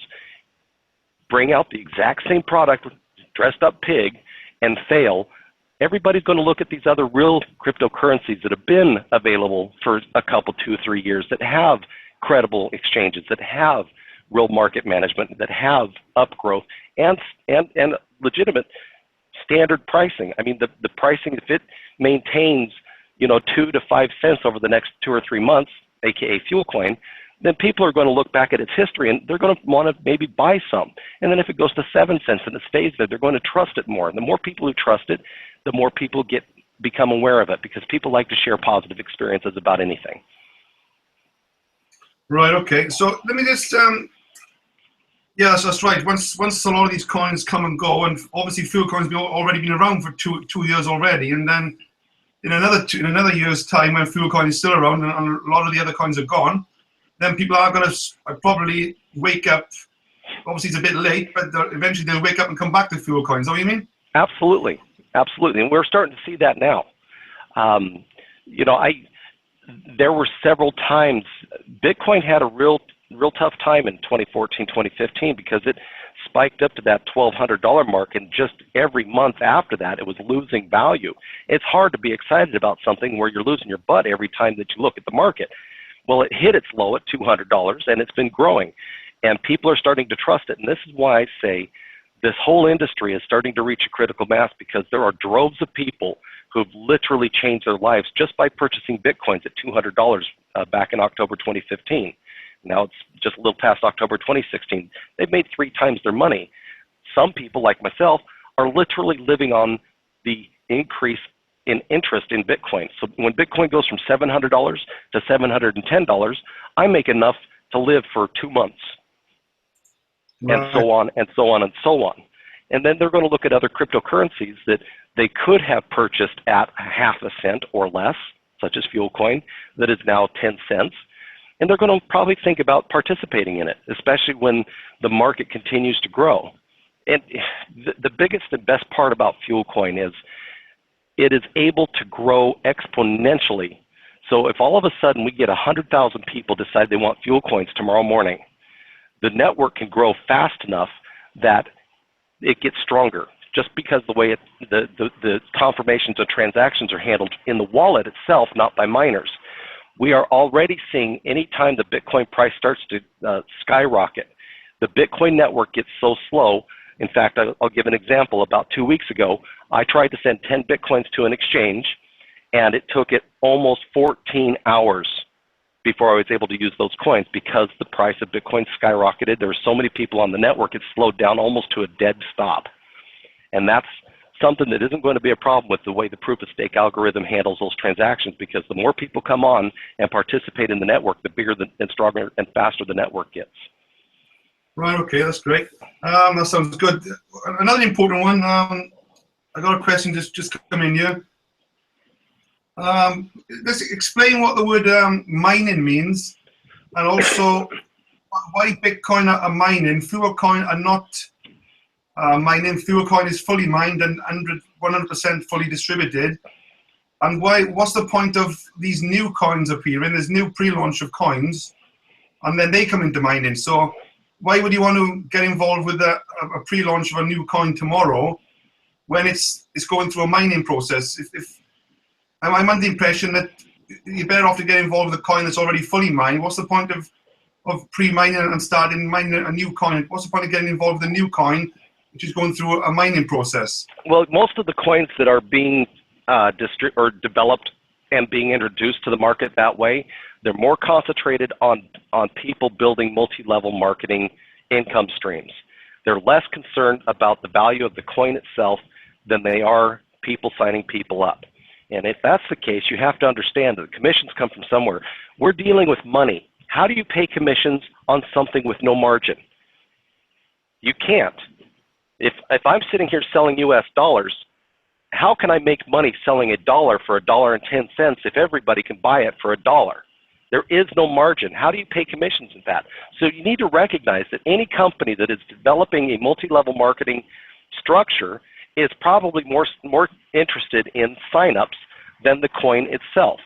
S2: bring out the exact same product, dressed up pig, and fail, everybody's going to look at these other real cryptocurrencies that have been available for a couple, 2, 3 years, that have credible exchanges, that have real market management, that have upgrowth and legitimate standard pricing. I mean, the pricing, if it maintains, 2 to 5 cents over the next 2 or 3 months, aka fuel coin, then people are going to look back at its history and they're going to want to maybe buy some. And then if it goes to 7 cents and it stays there, they're going to trust it more. And the more people who trust it, the more people become aware of it, because people like to share positive experiences about anything.
S3: Right. Okay. So let me just. Yeah, that's right. Once a lot of these coins come and go, and obviously fuel coins have already been around for two years already, and then in another year's time, when fuel coin is still around and a lot of the other coins are gone, then people are going to probably wake up. Obviously, it's a bit late, but eventually they'll wake up and come back to fuel coins. Is that what you mean?
S2: Absolutely. Absolutely. And we're starting to see that now. There were several times Bitcoin had a real tough time in 2014, 2015, because it spiked up to that $1,200 mark, and just every month after that, it was losing value. It's hard to be excited about something where you're losing your butt every time that you look at the market. Well, it hit its low at $200, and it's been growing, and people are starting to trust it. And this is why I say this whole industry is starting to reach a critical mass, because there are droves of people who've literally changed their lives just by purchasing Bitcoins at $200 back in October 2015. Now it's just a little past October 2016. They've made 3 times their money. Some people, like myself, are literally living on the increase in interest in Bitcoin. So when Bitcoin goes from $700 to $710, I make enough to live for 2 months. Right. And so on and so on and so on. And then they're going to look at other cryptocurrencies that they could have purchased at half a cent or less, such as FuelCoin, that is now 10 cents. And they're going to probably think about participating in it, especially when the market continues to grow. And the biggest and best part about FuelCoin is it is able to grow exponentially. So if all of a sudden we get 100,000 people decide they want FuelCoins tomorrow morning, the network can grow fast enough that it gets stronger, just because the way the confirmations and transactions are handled in the wallet itself, not by miners. We are already seeing anytime the Bitcoin price starts to skyrocket, the Bitcoin network gets so slow. In fact, I'll give an example. About 2 weeks ago, I tried to send 10 Bitcoins to an exchange, and it took it almost 14 hours before I was able to use those coins because the price of Bitcoin skyrocketed. There were so many people on the network, it slowed down almost to a dead stop. And that's something that isn't going to be a problem with the way the proof-of-stake algorithm handles those transactions, because the more people come on and participate in the network, the bigger and stronger and faster the network gets.
S3: Right, okay, that's great. That sounds good. Another important one, I got a question just come in here. Let's explain what the word mining means, and also why Bitcoin are mining. FuelCoin are not mining. FuelCoin is fully mined and 100% fully distributed. And what's the point of these new coins appearing? There's new pre-launch of coins, and then they come into mining. So why would you want to get involved with a pre-launch of a new coin tomorrow when it's going through a mining process? If I'm under the impression that you're better off to get involved with a coin that's already fully mined. What's the point of pre-mining and starting mining a new coin? What's the point of getting involved with a new coin which is going through a mining process?
S2: Well, most of the coins that are being developed and being introduced to the market that way, they're more concentrated on people building multi-level marketing income streams. They're less concerned about the value of the coin itself than they are people signing people up. And if that's the case, you have to understand that the commissions come from somewhere. We're dealing with money. How do you pay commissions on something with no margin? You can't. If I'm sitting here selling US dollars, how can I make money selling a dollar for $1.10 if everybody can buy it for $1? There is no margin. How do you pay commissions in that? So you need to recognize that any company that is developing a multi-level marketing structure is probably more interested in signups than the coin itself.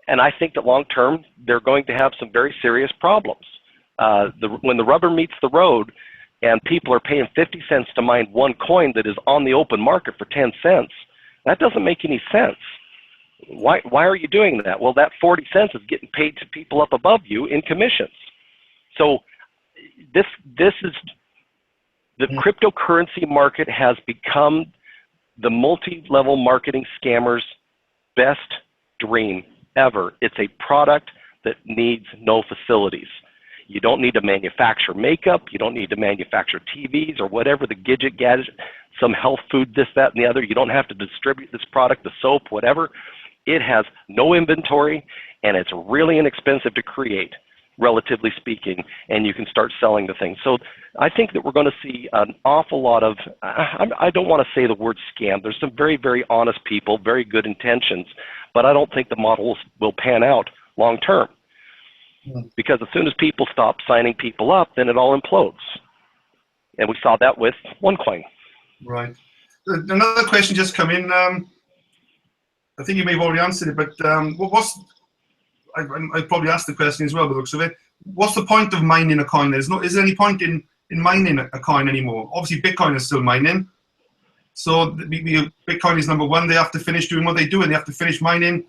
S2: And I think that long term, they're going to have some very serious problems. When the rubber meets the road and people are paying 50 cents to mine one coin that is on the open market for 10 cents, that doesn't make any sense. Why are you doing that? Well, that 40 cents is getting paid to people up above you in commissions. So this is the cryptocurrency market has become the multi-level marketing scammers' best dream ever. It's a product that needs no facilities. You don't need to manufacture makeup. You don't need to manufacture TVs or whatever the gadget, some health food, this, that, and the other. You don't have to distribute this product, the soap, whatever. It has no inventory, and it's really inexpensive to create, relatively speaking, and you can start selling the thing. So I think that we're going to see an awful lot of, I don't want to say the word scam. There's some very, very honest people, very good intentions, but I don't think the models will pan out long term. Because as soon as people stop signing people up, then it all implodes. And we saw that with OneCoin.
S3: Right. Another question just come in. I think you may have already answered it, but I probably asked the question as well, but looks of it. What's the point of mining a coin? Is there any point in mining a coin anymore? Obviously, Bitcoin is still mining. So Bitcoin is number one. They have to finish doing what they do, and they have to finish mining.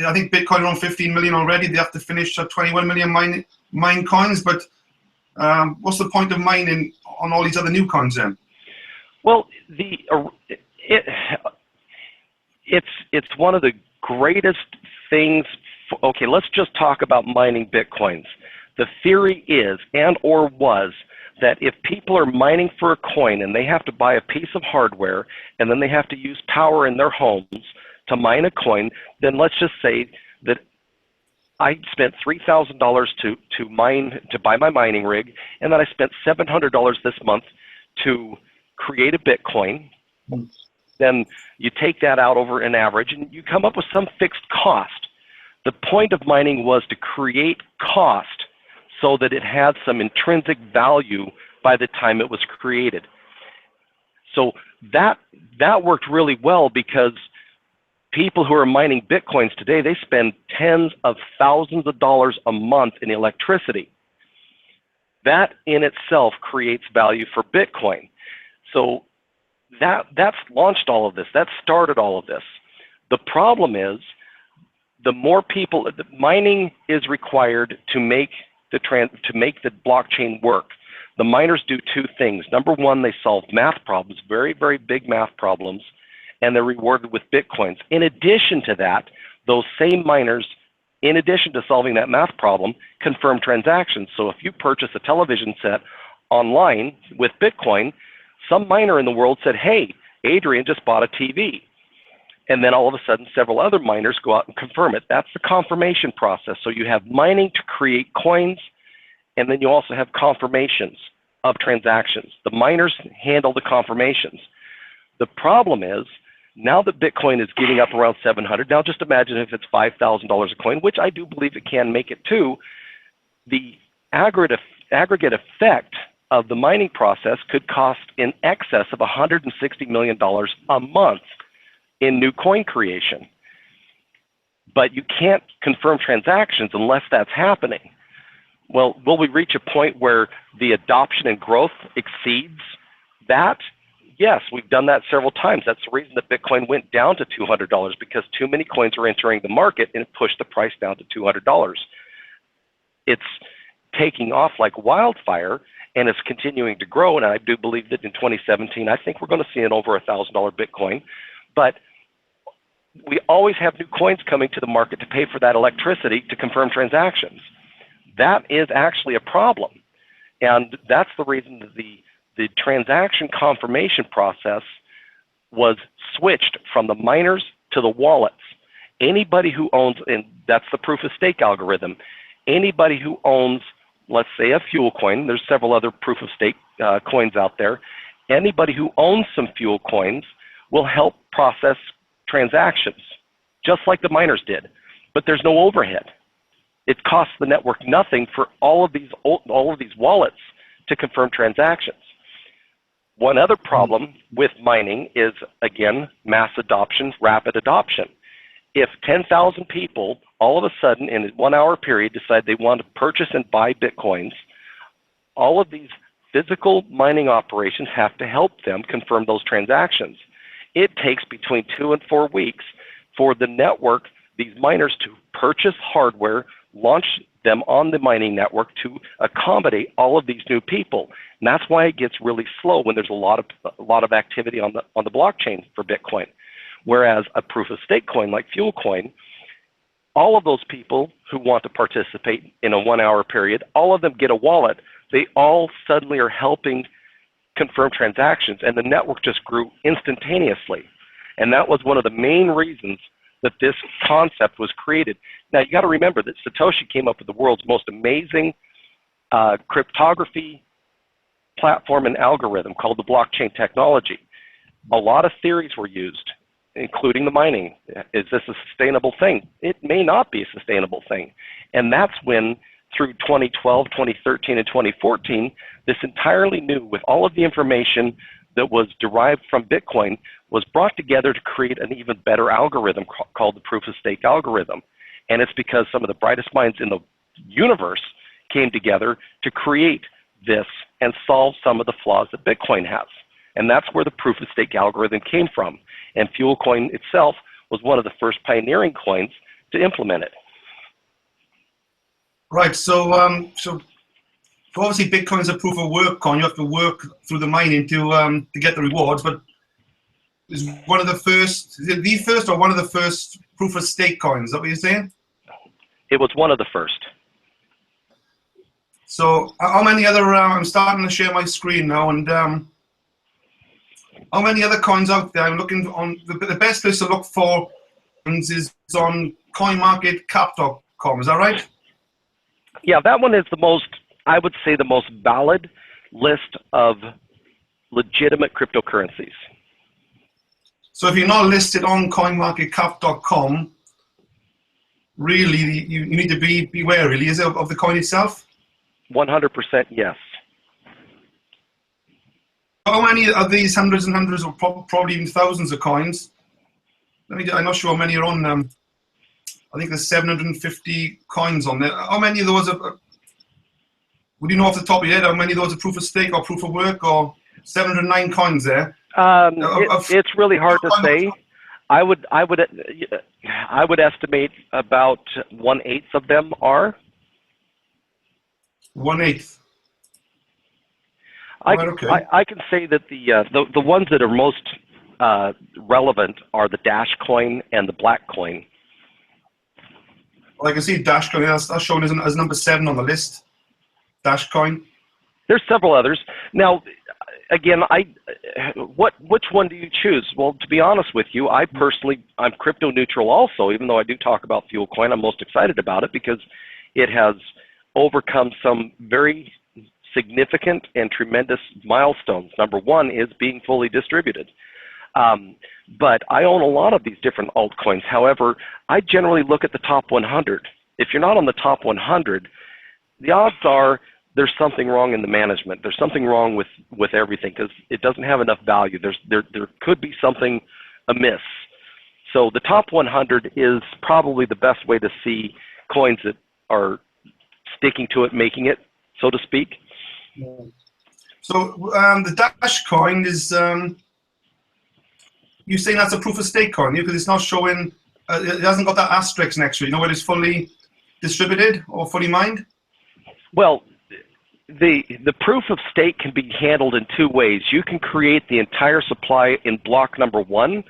S3: I think Bitcoin around 15 million already. They have to finish 21 million mine coins. But what's the point of mining on all these other new coins then?
S2: Well, it's one of the greatest things. Okay, let's just talk about mining Bitcoins. The theory is, and or was, that if people are mining for a coin and they have to buy a piece of hardware and then they have to use power in their homes to mine a coin, then let's just say that I spent $3,000 to buy my mining rig, and then I spent $700 this month to create a Bitcoin. Then you take that out over an average and you come up with some fixed cost. The point of mining was to create cost so that it had some intrinsic value by the time it was created. So that worked really well, because people who are mining Bitcoins today, they spend tens of thousands of dollars a month in electricity. That in itself creates value for Bitcoin. So that's launched all of this. That started all of this. The problem is, the more people, mining is required to make the blockchain work. The miners do two things. Number one, they solve math problems, very, very big math problems, and they're rewarded with Bitcoins. In addition to that, those same miners, in addition to solving that math problem, confirm transactions. So if you purchase a television set online with Bitcoin, some miner in the world said, hey, Adrian just bought a TV. And then all of a sudden, several other miners go out and confirm it. That's the confirmation process. So you have mining to create coins, and then you also have confirmations of transactions. The miners handle the confirmations. The problem is, now that Bitcoin is getting up around 700, now just imagine if it's $5,000 a coin, which I do believe it can make it too, the aggregate effect of the mining process could cost in excess of $160 million a month in new coin creation. But you can't confirm transactions unless that's happening. Well, will we reach a point where the adoption and growth exceeds that? Yes, we've done that several times. That's the reason that Bitcoin went down to $200, because too many coins are entering the market and it pushed the price down to $200. It's taking off like wildfire, and it's continuing to grow. And I do believe that in 2017, I think we're going to see an over $1,000 Bitcoin. But we always have new coins coming to the market to pay for that electricity to confirm transactions. That is actually a problem. And that's the reason that the transaction confirmation process was switched from the miners to the wallets. Anybody who owns, and that's the proof of stake algorithm, anybody who owns, let's say, a fuel coin, there's several other proof of stake coins out there, anybody who owns some fuel coins will help process transactions, just like the miners did. But there's no overhead. It costs the network nothing for all of these wallets to confirm transactions. One other problem with mining is, again, mass adoption, rapid adoption. If 10,000 people all of a sudden in a 1 hour period decide they want to purchase and buy Bitcoins, all of these physical mining operations have to help them confirm those transactions. It takes between 2 and 4 weeks for the network, these miners, to purchase hardware, launch them on the mining network to accommodate all of these new people. And that's why it gets really slow when there's a lot of activity on the blockchain for Bitcoin. Whereas a proof of stake coin like Fuel Coin, all of those people who want to participate in a 1 hour period, all of them get a wallet. They all suddenly are helping confirm transactions, and the network just grew instantaneously. And that was one of the main reasons that this concept was created. Now, you got to remember that Satoshi came up with the world's most amazing cryptography platform and algorithm called the blockchain technology. A lot of theories were used, including the mining. Is this a sustainable thing? It may not be a sustainable thing. And that's when, through 2012, 2013, and 2014, this entirely new, with all of the information that was derived from Bitcoin, was brought together to create an even better algorithm called the proof of stake algorithm. And it's because some of the brightest minds in the universe came together to create this and solve some of the flaws that Bitcoin has. And that's where the proof of stake algorithm came from. And Fuel Coin itself was one of the first pioneering coins to implement it.
S3: Right. So obviously Bitcoin's a proof of work coin. You have to work through the mining to get the rewards. But is one of the first, is it the first or one of the first proof of stake coins? Is that what you're saying?
S2: It was one of the first.
S3: So how many other? I'm starting to share my screen now, and how many other coins out there? I'm looking on the best place to look for is on CoinMarketCap.com. Is that right?
S2: Yeah, that one is the most, I would say, the most valid list of legitimate cryptocurrencies.
S3: So if you're not listed on coinmarketcap.com, really, you need to be wary, really, is it, of the coin itself?
S2: 100% yes.
S3: How many of these hundreds and hundreds, or probably even thousands of coins? I'm not sure how many are on them. I think there's 750 coins on there. How many of those are, would you know off the top of your head, how many of those are proof of stake or proof of work, or 709 coins there?
S2: It's really hard to say. I would estimate about 1/8 of them are.
S3: 1/8.
S2: I can say that the ones that are most relevant are the Dash coin and the Black coin.
S3: Well, I can see Dash coin. That's shown as number 7 on the list. Dash coin.
S2: There's several others. Now, again, which one do you choose? Well, to be honest with you, I'm crypto neutral also, even though I do talk about Fuel Coin. I'm most excited about it because it has overcome some very significant and tremendous milestones. Number one is being fully distributed. But I own a lot of these different altcoins. However, I generally look at the top 100. If you're not on the top 100, the odds are there's something wrong in the management. There's something wrong with everything because it doesn't have enough value. There could be something amiss. So the top 100 is probably the best way to see coins that are sticking to it, making it, so to speak.
S3: So the Dash coin is, you're saying that's a proof of stake coin, because it's not showing, it hasn't got that asterisk next to it, you know, where it's fully distributed or fully mined?
S2: Well, the proof of stake can be handled in two ways. You can create the entire supply in block number 1,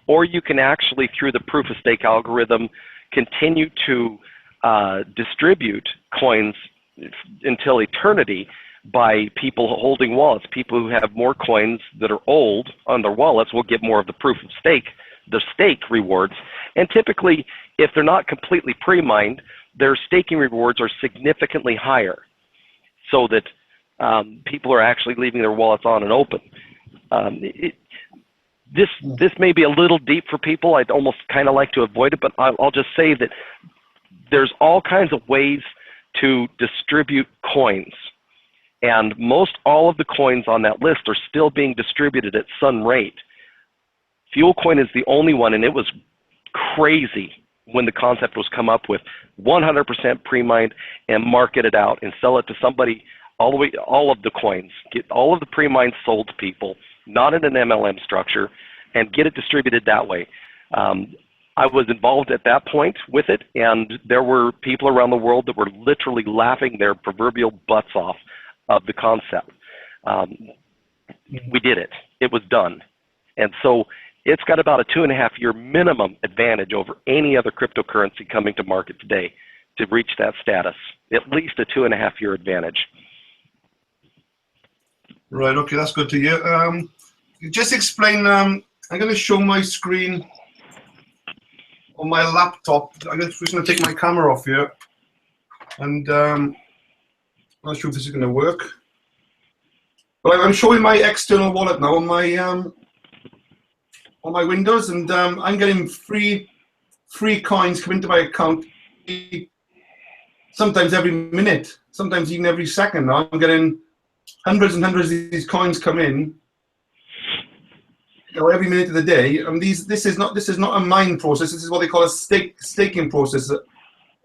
S2: or you can actually, through the proof of stake algorithm, continue to distribute coins until eternity by people holding wallets. People who have more coins that are old on their wallets will get more of the proof of stake, the stake rewards. And typically, if they're not completely pre-mined, their staking rewards are significantly higher, so that people are actually leaving their wallets on and open. This may be a little deep for people. I'd almost kind of like to avoid it, but I'll just say that there's all kinds of ways to distribute coins. And most all of the coins on that list are still being distributed at some rate. Fuel Coin is the only one, and it was crazy when the concept was come up with 100% pre-mined and market it out and sell it to somebody, all of the coins, get all of the pre-mined sold to people, not in an MLM structure, and get it distributed that way. I was involved at that point with it, and there were people around the world that were literally laughing their proverbial butts off of the concept. We did it. It was done. And so it's got about a 2.5-year minimum advantage over any other cryptocurrency coming to market today to reach that status, at least a 2.5-year advantage.
S3: Right, okay, that's good to hear. Just explain, I'm going to show my screen on my laptop. I'm just going to take my camera off here, and I'm not sure if this is going to work. But I'm showing my external wallet now on my Windows, and I'm getting free coins come into my account sometimes every minute, sometimes even every second. Now I'm getting hundreds and hundreds of these coins come in, you know, every minute of the day. And this is not a mine process. This is what they call a staking process.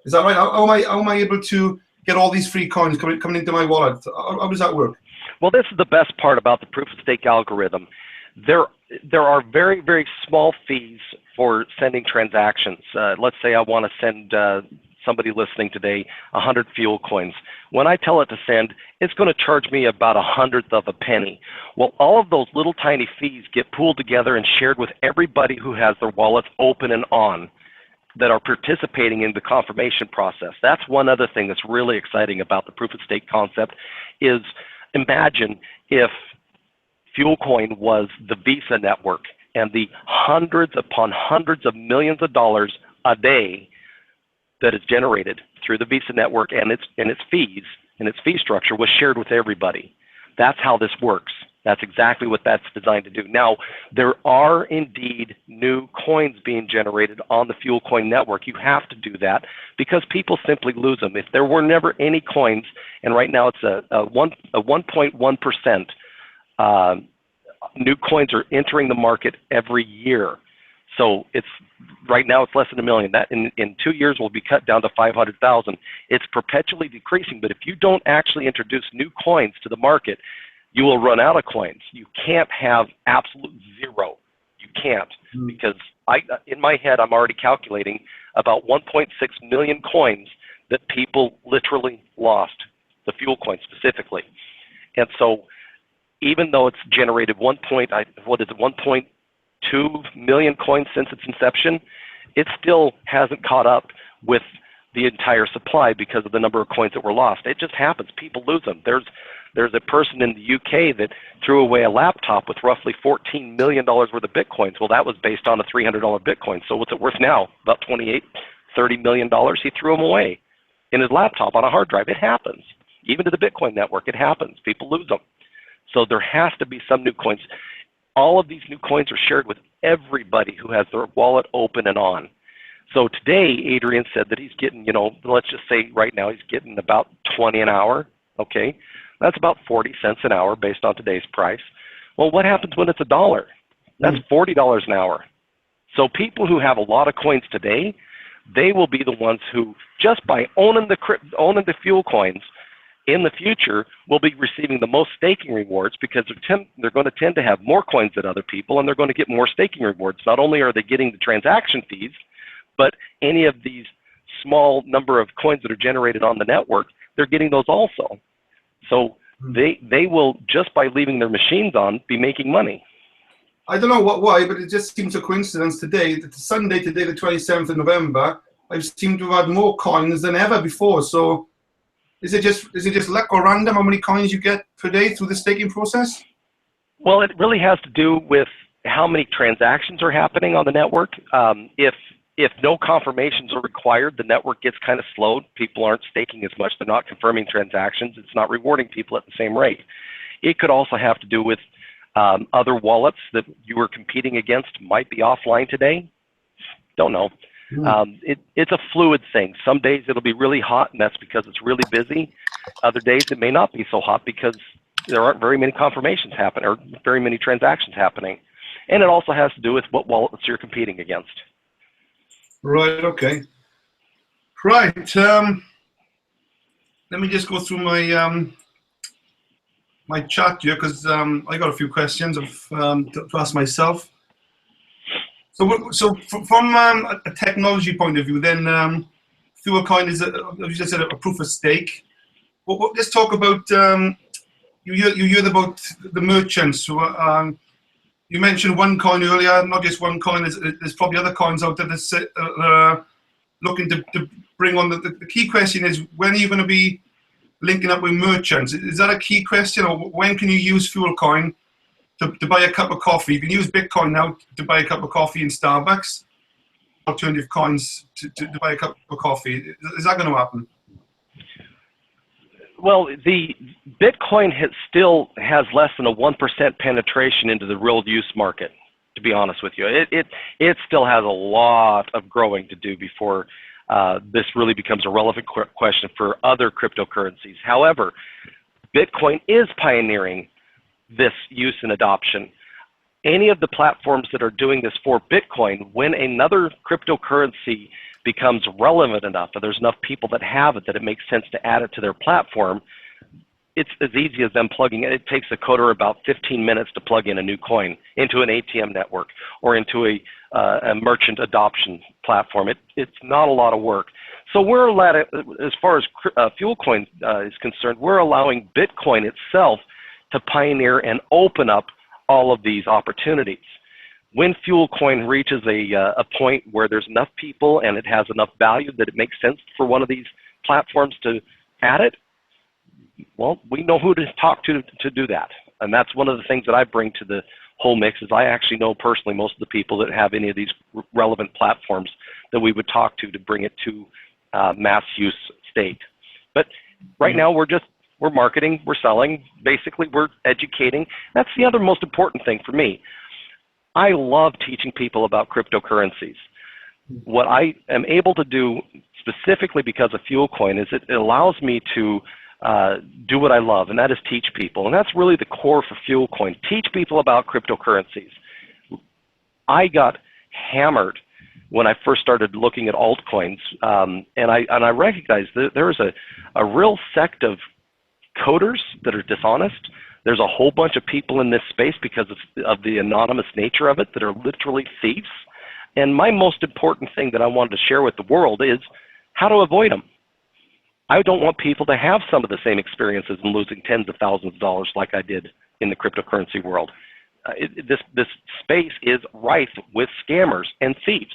S3: Is that right? How am I able to get all these free coins coming into my wallet? How does that work?
S2: Well, this is the best part about the proof of stake algorithm. There are very, very small fees for sending transactions. Let's say I want to send somebody listening today 100 fuel coins. When I tell it to send, it's going to charge me about 1/100 of a penny. Well, all of those little tiny fees get pooled together and shared with everybody who has their wallets open and on, that are participating in the confirmation process. That's one other thing that's really exciting about the proof of stake concept is, imagine if Fuel Coin was the Visa network and the hundreds upon hundreds of millions of dollars a day that is generated through the Visa network and its fees and its fee structure was shared with everybody. That's how this works. That's exactly what that's designed to do. Now, there are indeed new coins being generated on the FuelCoin network. You have to do that because people simply lose them. If there were never any coins, and right now it's a 1.1%, new coins are entering the market every year. So it's right now it's less than 1 million. That in 2 years will be cut down to 500,000. It's perpetually decreasing. But if you don't actually introduce new coins to the market, you will run out of coins. You can't have absolute zero. You can't, because in my head, I'm already calculating about 1.6 million coins that people literally lost, the fuel coin specifically. And so even though it's generated 1.2 million coins since its inception, it still hasn't caught up with the entire supply because of the number of coins that were lost. It just happens. People lose them. There's a person in the UK that threw away a laptop with roughly $14 million worth of Bitcoins. Well, that was based on a $300 Bitcoin. So what's it worth now? About $30 million. He threw them away in his laptop on a hard drive. It happens. Even to the Bitcoin network, it happens. People lose them. So there has to be some new coins. All of these new coins are shared with everybody who has their wallet open and on. So today, Adrian said that he's getting, let's just say right now he's getting about 20 an hour. Okay. That's about 40 cents an hour based on today's price. Well, what happens when it's $1? That's $40 an hour. So people who have a lot of coins today, they will be the ones who, just by owning the fuel coins, in the future will be receiving the most staking rewards, because they're going to tend to have more coins than other people, and they're going to get more staking rewards. Not only are they getting the transaction fees, but any of these small number of coins that are generated on the network, they're getting those also. So they will, just by leaving their machines on, be making money.
S3: I don't know why, but it just seems a coincidence today. That Sunday today, the 27th of November, I seem to have had more coins than ever before. So is it just luck or random how many coins you get per day through the staking process?
S2: Well, it really has to do with how many transactions are happening on the network. If no confirmations are required, the network gets kind of slowed. People aren't staking as much. They're not confirming transactions. It's not rewarding people at the same rate. It could also have to do with other wallets that you were competing against might be offline today. Don't know. It's a fluid thing. Some days it'll be really hot, and that's because it's really busy. Other days it may not be so hot because there aren't very many confirmations happening or very many transactions happening. And it also has to do with what wallets you're competing against.
S3: Right, okay. Right. Let me just go through my my chat here, because I got a few questions to ask myself. So from a technology point of view, then FuelCoin is, as you just said, a proof of stake. Let's talk about, you heard about the merchants. So, you mentioned OneCoin earlier, not just OneCoin, there's probably other coins out there that's looking to bring on. The key question is, when are you going to be linking up with merchants? Is that a key question, or when can you use FuelCoin to buy a cup of coffee? You can use Bitcoin now to buy a cup of coffee in Starbucks, alternative coins to buy a cup of coffee. Is that going to happen?
S2: Well, the Bitcoin still has less than a 1% penetration into the real use market, to be honest with you. It still has a lot of growing to do before this really becomes a relevant question for other cryptocurrencies. However, Bitcoin is pioneering this use and adoption. Any of the platforms that are doing this for Bitcoin, when another cryptocurrency becomes relevant enough, and there's enough people that have it that it makes sense to add it to their platform, it's as easy as them plugging it. It takes a coder about 15 minutes to plug in a new coin into an ATM network or into a merchant adoption platform. It's not a lot of work. So we're allowed, as far as FuelCoin is concerned, we're allowing Bitcoin itself to pioneer and open up all of these opportunities. When FuelCoin reaches a point where there's enough people and it has enough value that it makes sense for one of these platforms to add it, well, we know who to talk to do that. And that's one of the things that I bring to the whole mix, is I actually know personally most of the people that have any of these relevant platforms that we would talk to bring it to mass use state. But right now we're just We're marketing, we're selling, basically we're educating. That's the other most important thing for me. I love teaching people about cryptocurrencies. What I am able to do specifically because of FuelCoin is it allows me to do what I love, and that is teach people. And that's really the core for FuelCoin. Teach people about cryptocurrencies. I got hammered when I first started looking at altcoins, and I recognized that there's a real sect of coders that are dishonest. There's a whole bunch of people in this space because of the anonymous nature of it that are literally thieves. And my most important thing that I wanted to share with the world is how to avoid them. I don't want people to have some of the same experiences and losing tens of thousands of dollars like I did in the cryptocurrency world. This space is rife with scammers and thieves.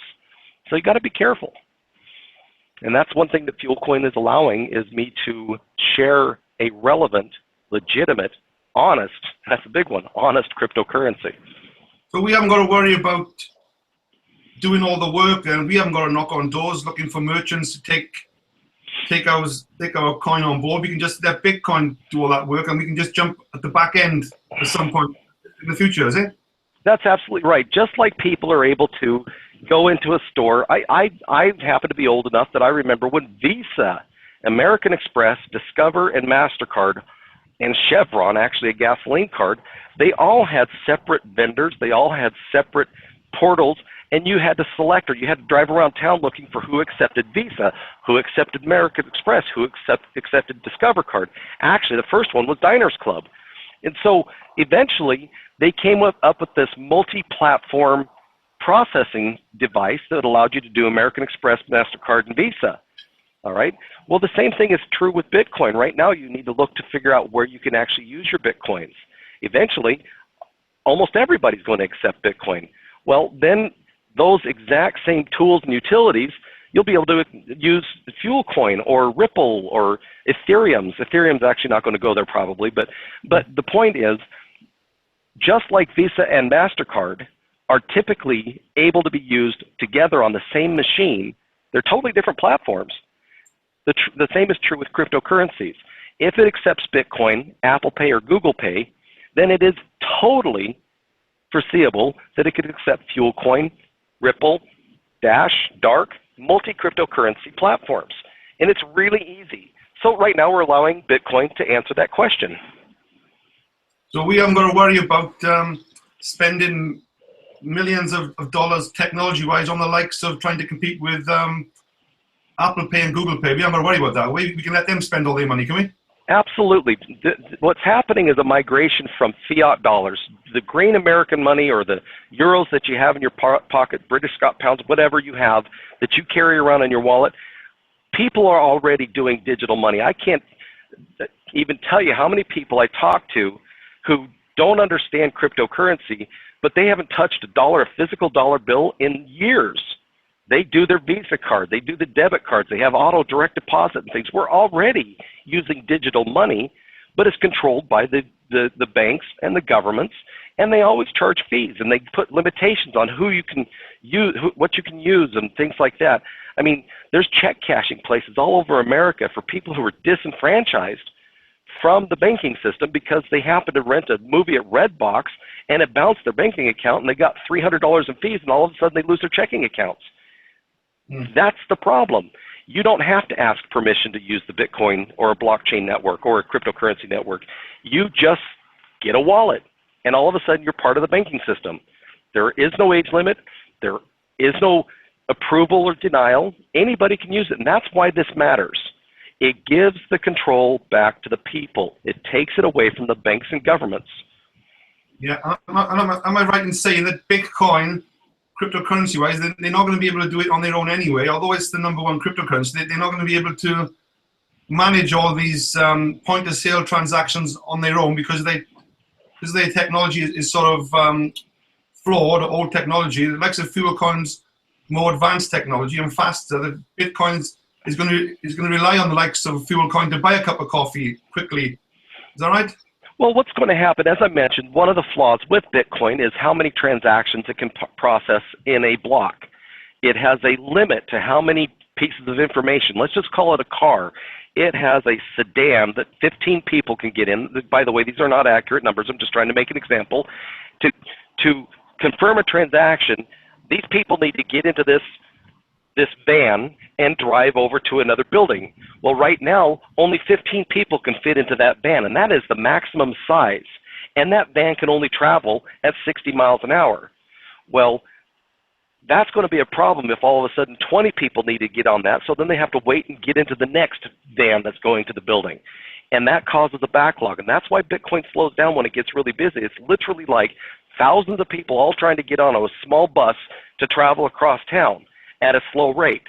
S2: So you got to be careful. And that's one thing that FuelCoin is allowing is me to share a relevant, legitimate, honest, that's a big one, honest cryptocurrency.
S3: So we haven't got to worry about doing all the work, and we haven't got to knock on doors looking for merchants to take our coin on board. We can just let Bitcoin do all that work, and we can just jump at the back end at some point in the future, is it?
S2: That's absolutely right. Just like people are able to go into a store. I happen to be old enough that I remember when Visa, American Express, Discover, and MasterCard, and Chevron, actually a gasoline card, they all had separate vendors. They all had separate portals, and you had to select, or you had to drive around town looking for who accepted Visa, who accepted American Express, who accepted Discover card. Actually, the first one was Diners Club. And so eventually they came up with this multi-platform processing device that allowed you to do American Express, MasterCard, and Visa. All right. Well, the same thing is true with Bitcoin. Right now, you need to look to figure out where you can actually use your Bitcoins. Eventually, almost everybody's going to accept Bitcoin. Well, then those exact same tools and utilities, you'll be able to use FuelCoin or Ripple or Ethereum. Ethereum's actually not going to go there probably, but the point is, just like Visa and MasterCard are typically able to be used together on the same machine, they're totally different platforms. The same is true with cryptocurrencies. If it accepts Bitcoin, Apple Pay, or Google Pay, then it is totally foreseeable that it could accept FuelCoin, Ripple, Dash, Dark, multi-cryptocurrency platforms. And it's really easy. So right now we're allowing Bitcoin to answer that question.
S3: So we haven't got to worry about spending millions of dollars technology-wise on the likes of trying to compete with Apple Pay and Google Pay. We haven't got to worry about that. We can let them spend all their money, can we?
S2: Absolutely. What's happening is a migration from fiat dollars, the green American money or the euros that you have in your pocket, British Scott pounds, whatever you have that you carry around in your wallet. People are already doing digital money. I can't even tell you how many people I talk to who don't understand cryptocurrency, but they haven't touched a physical dollar bill in years. They do their Visa card. They do the debit cards. They have auto direct deposit and things. We're already using digital money, but it's controlled by the banks and the governments, and they always charge fees, and they put limitations on who you can use, what you can use, and things like that. I mean, there's check cashing places all over America for people who are disenfranchised from the banking system because they happen to rent a movie at Redbox, and it bounced their banking account, and they got $300 in fees, and all of a sudden they lose their checking accounts. That's the problem. You don't have to ask permission to use the Bitcoin or a blockchain network or a cryptocurrency network. You just get a wallet, and all of a sudden you're part of the banking system. There is no age limit. There is no approval or denial. Anybody can use it, and that's why this matters. It gives the control back to the people. It takes it away from the banks and governments.
S3: Yeah, am I right in saying that Bitcoin, cryptocurrency-wise, they're not going to be able to do it on their own anyway? Although it's the #1 cryptocurrency, they're not going to be able to manage all these point-of-sale transactions on their own because their technology is sort of flawed, old technology. The likes of FuelCoin's more advanced technology and faster. The Bitcoin is going to rely on the likes of FuelCoin to buy a cup of coffee quickly. Is that right?
S2: Well, what's going to happen, as I mentioned, one of the flaws with Bitcoin is how many transactions it can process in a block. It has a limit to how many pieces of information. Let's just call it a car. It has a sedan that 15 people can get in. By the way, these are not accurate numbers. I'm just trying to make an example. To confirm a transaction, these people need to get into this van and drive over to another building. Well, right now, only 15 people can fit into that van, and that is the maximum size. And that van can only travel at 60 miles an hour. Well, that's going to be a problem if all of a sudden 20 people need to get on that, so then they have to wait and get into the next van that's going to the building. And that causes a backlog, and that's why Bitcoin slows down when it gets really busy. It's literally like thousands of people all trying to get on a small bus to travel across town at a slow rate.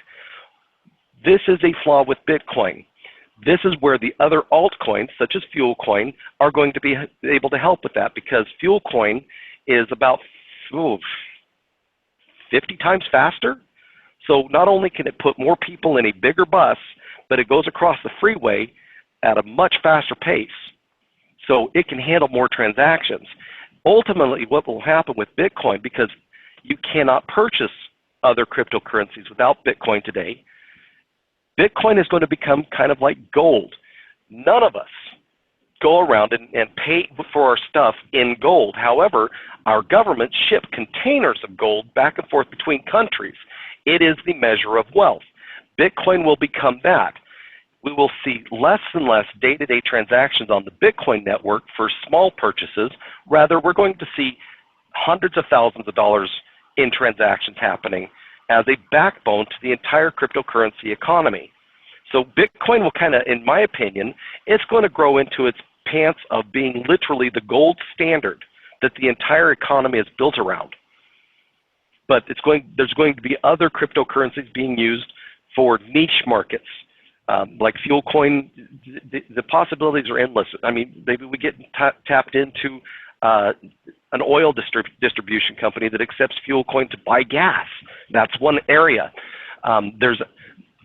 S2: This is a flaw with Bitcoin. This is where the other altcoins, such as FuelCoin, are going to be able to help with that, because FuelCoin is about 50 times faster. So not only can it put more people in a bigger bus, but it goes across the freeway at a much faster pace. So it can handle more transactions. Ultimately, what will happen with Bitcoin, because you cannot purchase other cryptocurrencies without Bitcoin today, Bitcoin is going to become kind of like gold. None of us go around and pay for our stuff in gold. However, our government ship containers of gold back and forth between countries. It is the measure of wealth. Bitcoin will become that. We will see less and less day-to-day transactions on the Bitcoin network for small purchases. Rather, we're going to see hundreds of thousands of dollars in transactions happening as a backbone to the entire cryptocurrency economy. So Bitcoin will kind of, in my opinion, it's going to grow into its pants of being literally the gold standard that the entire economy is built around. But there's going to be other cryptocurrencies being used for niche markets, like FuelCoin. The possibilities are endless. I mean, maybe we get tapped into an oil distribution company that accepts FuelCoin to buy gas. That's one area. There's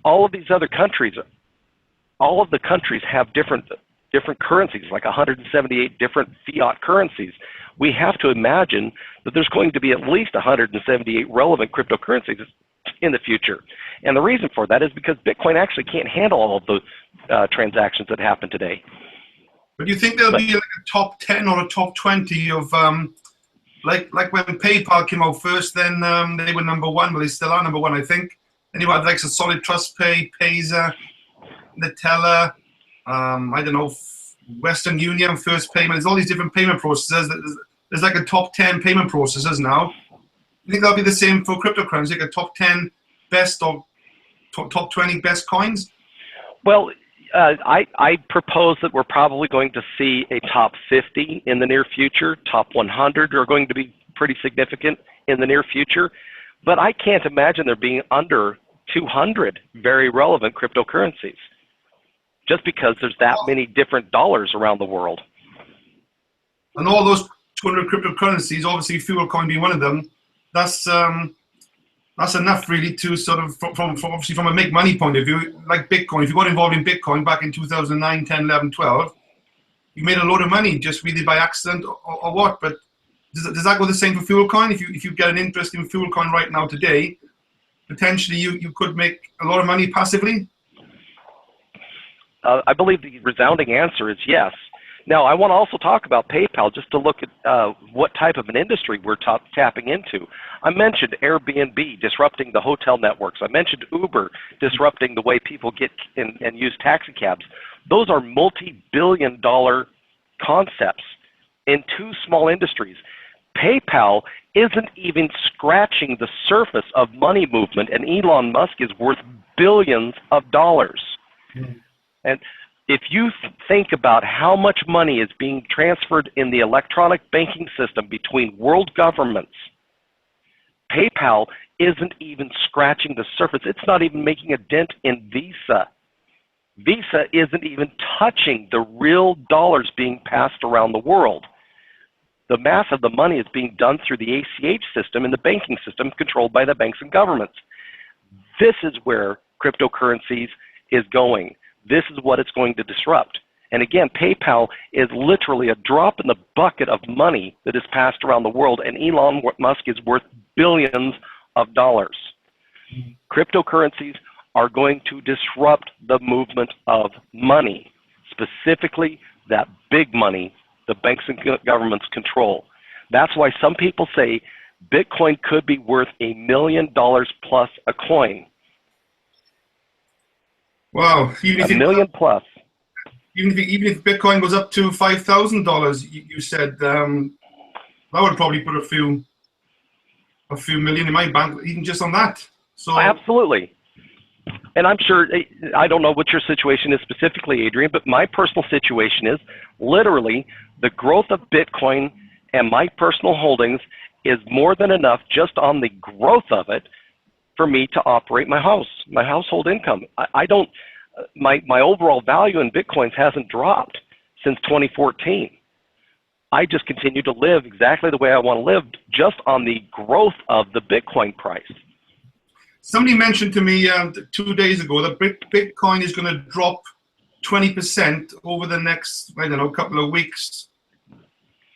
S2: all of these other countries. All of the countries have different currencies, like 178 different fiat currencies. We have to imagine that there's going to be at least 178 relevant cryptocurrencies in the future. And the reason for that is because Bitcoin actually can't handle all of the transactions that happen today.
S3: But do you think there'll be like a top 10 or a top 20 of, like when PayPal came out first, then they were number one, but they still are number one, I think. And you had like a Solid Trust Pay, Payza, Nutella, I don't know, Western Union, First Payment. There's all these different payment processors. There's like a top 10 payment processors now. You think that'll be the same for cryptocurrency, like a top 10 best or top 20 best coins?
S2: Well, I propose that we're probably going to see a top 50 in the near future. Top 100 are going to be pretty significant in the near future. But I can't imagine there being under 200 very relevant cryptocurrencies, just because there's that many different dollars around the world.
S3: And all those 200 cryptocurrencies, obviously FuelCoin being one of them, that's enough really to sort of, obviously from a make money point of view, like Bitcoin. If you got involved in Bitcoin back in 2009, 10, 11, 12, you made a load of money just really by accident or what. But does that go the same for FuelCoin? If you get an interest in FuelCoin right now today, potentially you could make a lot of money passively?
S2: I believe the resounding answer is yes. Now, I want to also talk about PayPal, just to look at what type of an industry we're tapping into. I mentioned Airbnb disrupting the hotel networks. I mentioned Uber disrupting the way people get and use taxi cabs. Those are multi-billion-dollar concepts in two small industries. PayPal isn't even scratching the surface of money movement, and Elon Musk is worth billions of dollars. And if you think about how much money is being transferred in the electronic banking system between world governments, PayPal isn't even scratching the surface. It's not even making a dent in Visa. Visa isn't even touching the real dollars being passed around the world. The mass of the money is being done through the ACH system and the banking system controlled by the banks and governments. This is where cryptocurrencies is going. This is what it's going to disrupt. And again, PayPal is literally a drop in the bucket of money that is passed around the world, and Elon Musk is worth billions of dollars. Cryptocurrencies are going to disrupt the movement of money, specifically that big money the banks and governments control. That's why some people say Bitcoin could be worth $1 million plus a coin.
S3: Wow.
S2: $1 million plus.
S3: Even if Bitcoin goes up to $5,000, you said, that would probably put a few million in my bank, even just on that. So
S2: absolutely. And I'm sure, I don't know what your situation is specifically, Adrian, but my personal situation is literally the growth of Bitcoin and my personal holdings is more than enough just on the growth of it for me to operate my house, my household income. My overall value in Bitcoins hasn't dropped since 2014. I just continue to live exactly the way I want to live just on the growth of the Bitcoin price.
S3: Somebody mentioned to me 2 days ago that Bitcoin is going to drop 20% over the next, I don't know, couple of weeks.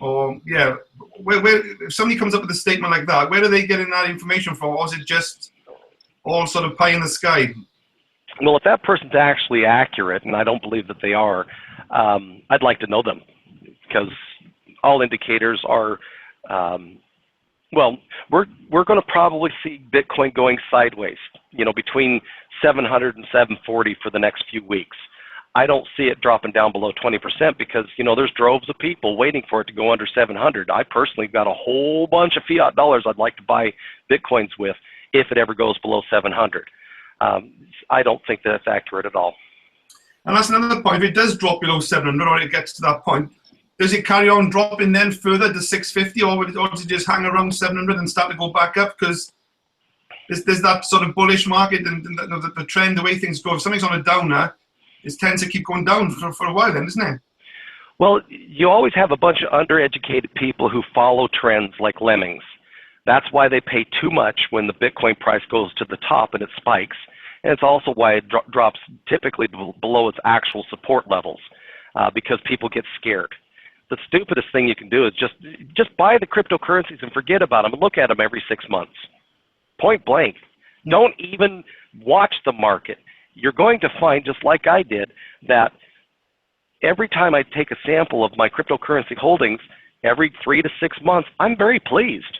S3: Or, yeah, if somebody comes up with a statement like that, where are they getting that information from? Or is it just all sort of pie in the sky?
S2: Well, if that person's actually accurate, and I don't believe that they are, I'd like to know them, because all indicators are, well, we're going to probably see Bitcoin going sideways, between 700 and 740 for the next few weeks. I don't see it dropping down below 20% because, there's droves of people waiting for it to go under 700. I personally got a whole bunch of fiat dollars I'd like to buy Bitcoins with if it ever goes below 700. I don't think that's accurate at all.
S3: And that's another point. If it does drop below 700 or it gets to that point, does it carry on dropping then further to 650 or does it just hang around 700 and start to go back up? Because there's that sort of bullish market and the trend, the way things go. If something's on a downer, it tends to keep going down for a while then, isn't it?
S2: Well, you always have a bunch of undereducated people who follow trends like lemmings. That's why they pay too much when the Bitcoin price goes to the top and it spikes. And it's also why it drops typically below its actual support levels because people get scared. The stupidest thing you can do is just buy the cryptocurrencies and forget about them and look at them every 6 months. Point blank. Don't even watch the market. You're going to find, just like I did, that every time I take a sample of my cryptocurrency holdings, every 3 to 6 months, I'm very pleased.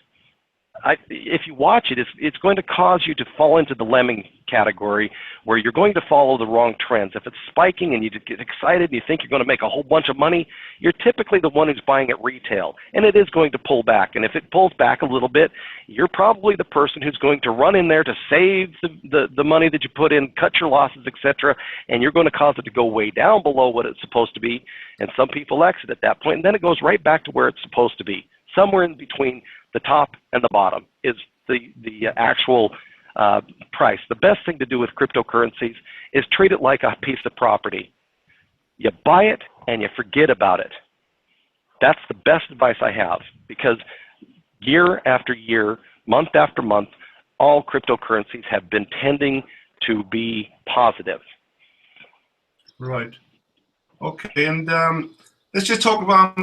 S2: If you watch it, it's going to cause you to fall into the lemming category where you're going to follow the wrong trends. If it's spiking and you get excited and you think you're going to make a whole bunch of money, you're typically the one who's buying at retail, and it is going to pull back. And if it pulls back a little bit, you're probably the person who's going to run in there to save the money that you put in, cut your losses, etc., and you're going to cause it to go way down below what it's supposed to be. And some people exit at that point, and then it goes right back to where it's supposed to be. Somewhere in between the top and the bottom is the actual price. The best thing to do with cryptocurrencies is treat it like a piece of property. You buy it and you forget about it. That's the best advice I have, because year after year, month after month, all cryptocurrencies have been tending to be positive. Right.
S3: Okay, and let's just talk about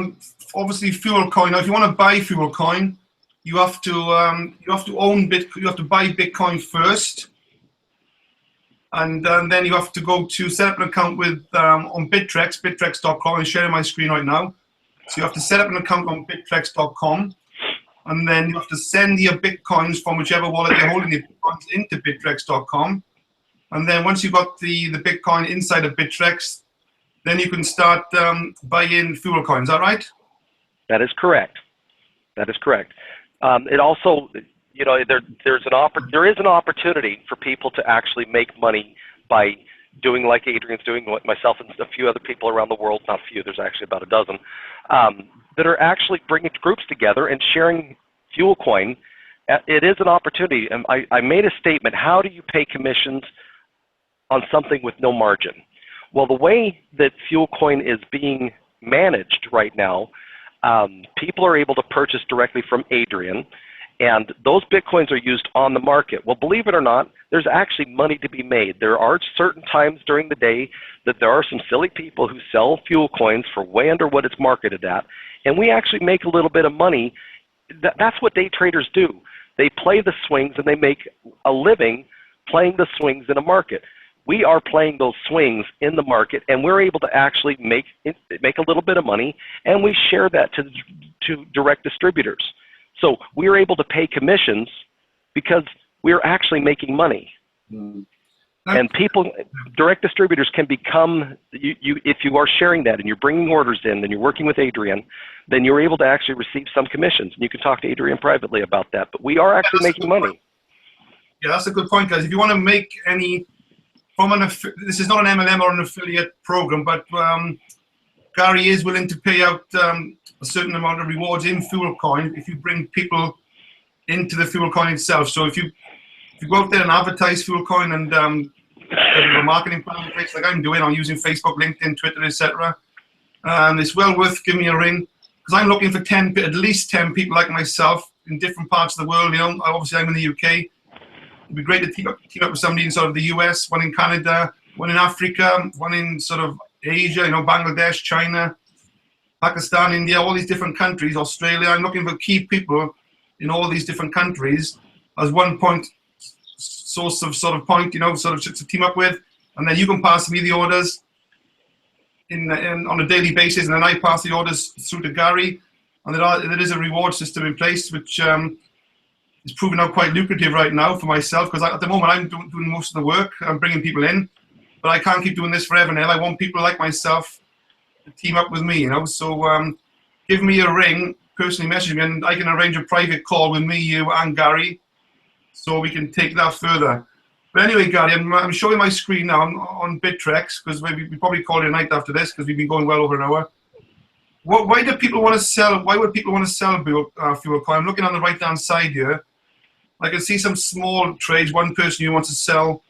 S3: obviously fuel coin. Now, if you want to buy fuel coin, you have to own Bitcoin. You have to buy Bitcoin first, and then you have to go to set up an account with on Bittrex, bittrex.com. I'm sharing my screen right now. So you have to set up an account on bittrex.com, and then you have to send your Bitcoins from whichever wallet you're holding your Bitcoins into bittrex.com, and then once you've got the Bitcoin inside of Bittrex, then you can start buying fuel coins. Is that right?
S2: That is correct. That is correct. It also, there is an opportunity for people to actually make money by doing like Adrian's doing, like myself and a few other people around the world. Not a few. There's actually about a dozen that are actually bringing groups together and sharing fuel coin. It is an opportunity. And I made a statement. How do you pay commissions on something with no margin? Well, the way that FuelCoin is being managed right now, people are able to purchase directly from Adrian, and those Bitcoins are used on the market. Well, believe it or not, there's actually money to be made. There are certain times during the day that there are some silly people who sell fuel coins for way under what it's marketed at, and we actually make a little bit of money. That's what day traders do. They play the swings and they make a living playing the swings in a market. We are playing those swings in the market, and we're able to actually make a little bit of money, and we share that to direct distributors. So we're able to pay commissions because we're actually making money. And direct distributors can become, if you are sharing that and you're bringing orders in and you're working with Adrian, then you're able to actually receive some commissions. And you can talk to Adrian privately about that. But we are actually making money.
S3: Yeah, that's a good point, guys. If you want to make any this is not an MLM or an affiliate program, but Gary is willing to pay out a certain amount of rewards in FuelCoin if you bring people into the FuelCoin itself. So if you go out there and advertise FuelCoin and a marketing plan in place like I'm doing, I'm using Facebook, LinkedIn, Twitter, etc. It's well worth giving me a ring, because I'm looking for at least 10 people like myself in different parts of the world. You know, obviously I'm in the UK. It'd be great to team up with somebody in sort of the US, one in Canada, one in Africa, one in sort of Asia, you know, Bangladesh, China, Pakistan, India, all these different countries, Australia. I'm looking for key people in all these different countries as one source of point, you know, sort of to team up with. And then you can pass me the orders on a daily basis, and then I pass the orders through to Gary. And there is a reward system in place, which is proving out quite lucrative right now for myself, because at the moment I'm doing most of the work. I'm bringing people in, but I can't keep doing this forever now. I want people like myself to team up with me, you know. So give me a ring, personally message me, and I can arrange a private call with me, you, and Gary, so we can take that further. But anyway, Gary, I'm showing my screen now on Bittrex, because we probably call it a night after this, because we've been going well over an hour. Why do people want to sell? Why would people want to sell FuelCoin? I'm looking on the right-hand side here. I can see some small trades. One person who wants to sell,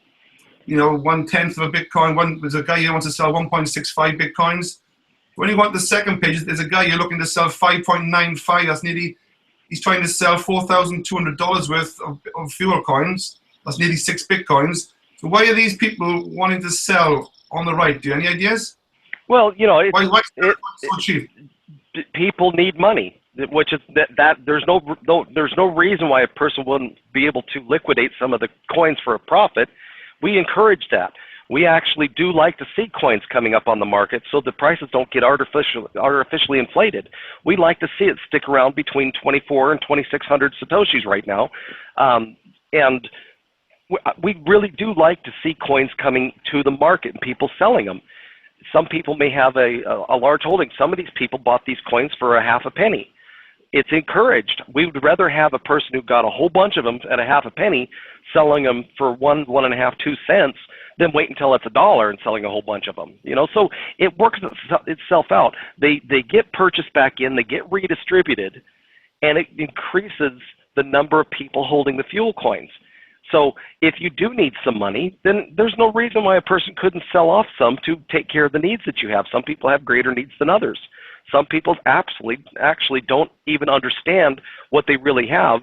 S3: you know, 1/10 of a Bitcoin. There's a guy who wants to sell 1.65 Bitcoins. When you go to the second page, there's a guy here looking to sell 5.95. That's nearly, he's trying to sell $4,200 worth of FuelCoins. That's nearly 6 Bitcoins. So why are these people wanting to sell on the right? Do you have any ideas?
S2: Well, you know,
S3: why is it so cheap?
S2: People need money. Which is that there's no reason why a person wouldn't be able to liquidate some of the coins for a profit. We encourage that. We actually do like to see coins coming up on the market so the prices don't get artificially inflated. We like to see it stick around between 24 and 2,600 Satoshis right now. And we really do like to see coins coming to the market and people selling them. Some people may have a large holding. Some of these people bought these coins for a half a penny. It's encouraged. We would rather have a person who got a whole bunch of them at a half a penny selling them for 1, 1.5, 2 cents than wait until it's $1 and selling a whole bunch of them. You know, so it works itself out. They get purchased back in, they get redistributed, and it increases the number of people holding the fuel coins. So if you do need some money, then there's no reason why a person couldn't sell off some to take care of the needs that you have. Some people have greater needs than others. Some people actually don't even understand what they really have.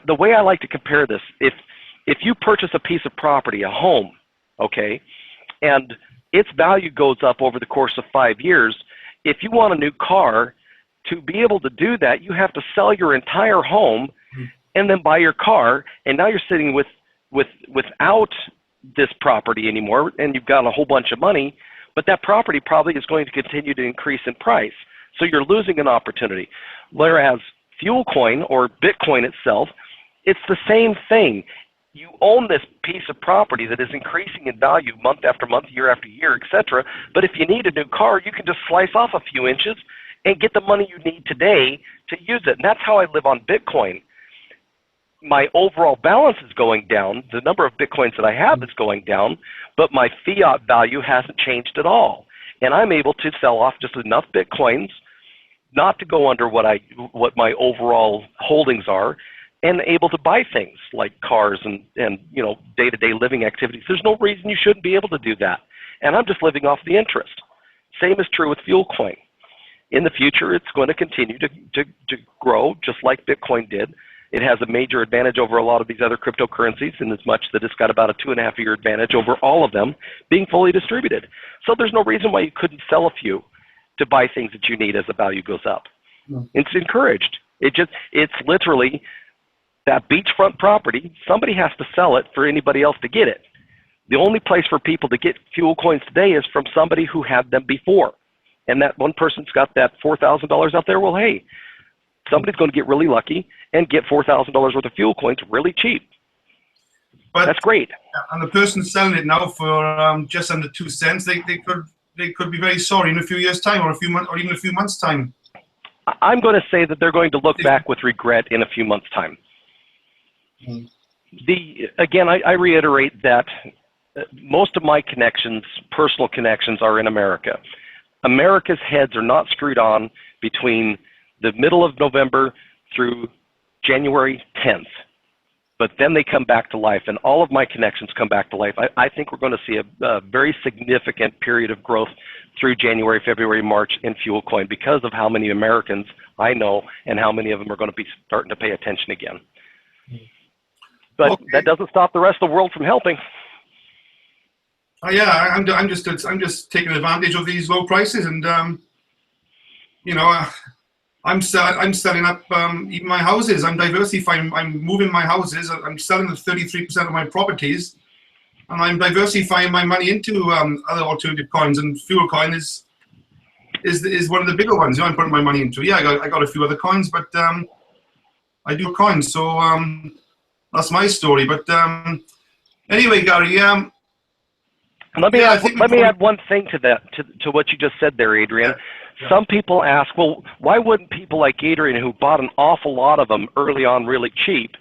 S2: The way I like to compare this, if you purchase a piece of property, a home, okay, and its value goes up over the course of 5 years, if you want a new car, to be able to do that, you have to sell your entire home and then buy your car, and now you're sitting without this property anymore, and you've got a whole bunch of money, but that property probably is going to continue to increase in price. So you're losing an opportunity. Whereas FuelCoin or Bitcoin itself, it's the same thing. You own this piece of property that is increasing in value month after month, year after year, etc. But if you need a new car, you can just slice off a few inches and get the money you need today to use it. And that's how I live on Bitcoin. My overall balance is going down. The number of Bitcoins that I have is going down, but my fiat value hasn't changed at all. And I'm able to sell off just enough Bitcoins not to go under what my overall holdings are, and able to buy things like cars and you know, day-to-day living activities. There's no reason you shouldn't be able to do that. And I'm just living off the interest. Same is true with FuelCoin. In the future, it's going to continue to grow just like Bitcoin did. It has a major advantage over a lot of these other cryptocurrencies in as much that it's got about a 2.5-year advantage over all of them being fully distributed. So there's no reason why you couldn't sell a few to buy things that you need as the value goes up. No. It's encouraged. It's literally that beachfront property, somebody has to sell it for anybody else to get it. The only place for people to get fuel coins today is from somebody who had them before. And that one person's got that $4,000 out there. Well, hey, somebody's going to get really lucky and get $4,000 worth of fuel coins really cheap. But that's great.
S3: And the person selling it now for just under 2 cents, they could be very sorry in a few years' time, or even a few months' time.
S2: I'm going to say that they're going to look back with regret in a few months' time. Again, I reiterate that most of my connections, personal connections, are in America. America's heads are not screwed on between the middle of November through January 10th. But then they come back to life, and all of my connections come back to life. I think we're going to see a very significant period of growth through January, February, March in fuel coin because of how many Americans I know and how many of them are going to be starting to pay attention again. But that doesn't stop the rest of the world from helping.
S3: Yeah, I'm just taking advantage of these low prices, and you know, I'm selling up even my houses. I'm diversifying. I'm moving my houses. I'm selling the 33% of my properties, and I'm diversifying my money into other alternative coins. And fuel coin is one of the bigger ones. You know, I'm putting my money into. Yeah, I got a few other coins, but I do coins. So that's my story. But anyway, Gary.
S2: Let me add one thing to that, to what you just said there, Adrian. Yeah. Some people ask, well, why wouldn't people like Adrian, who bought an awful lot of them early on really cheap,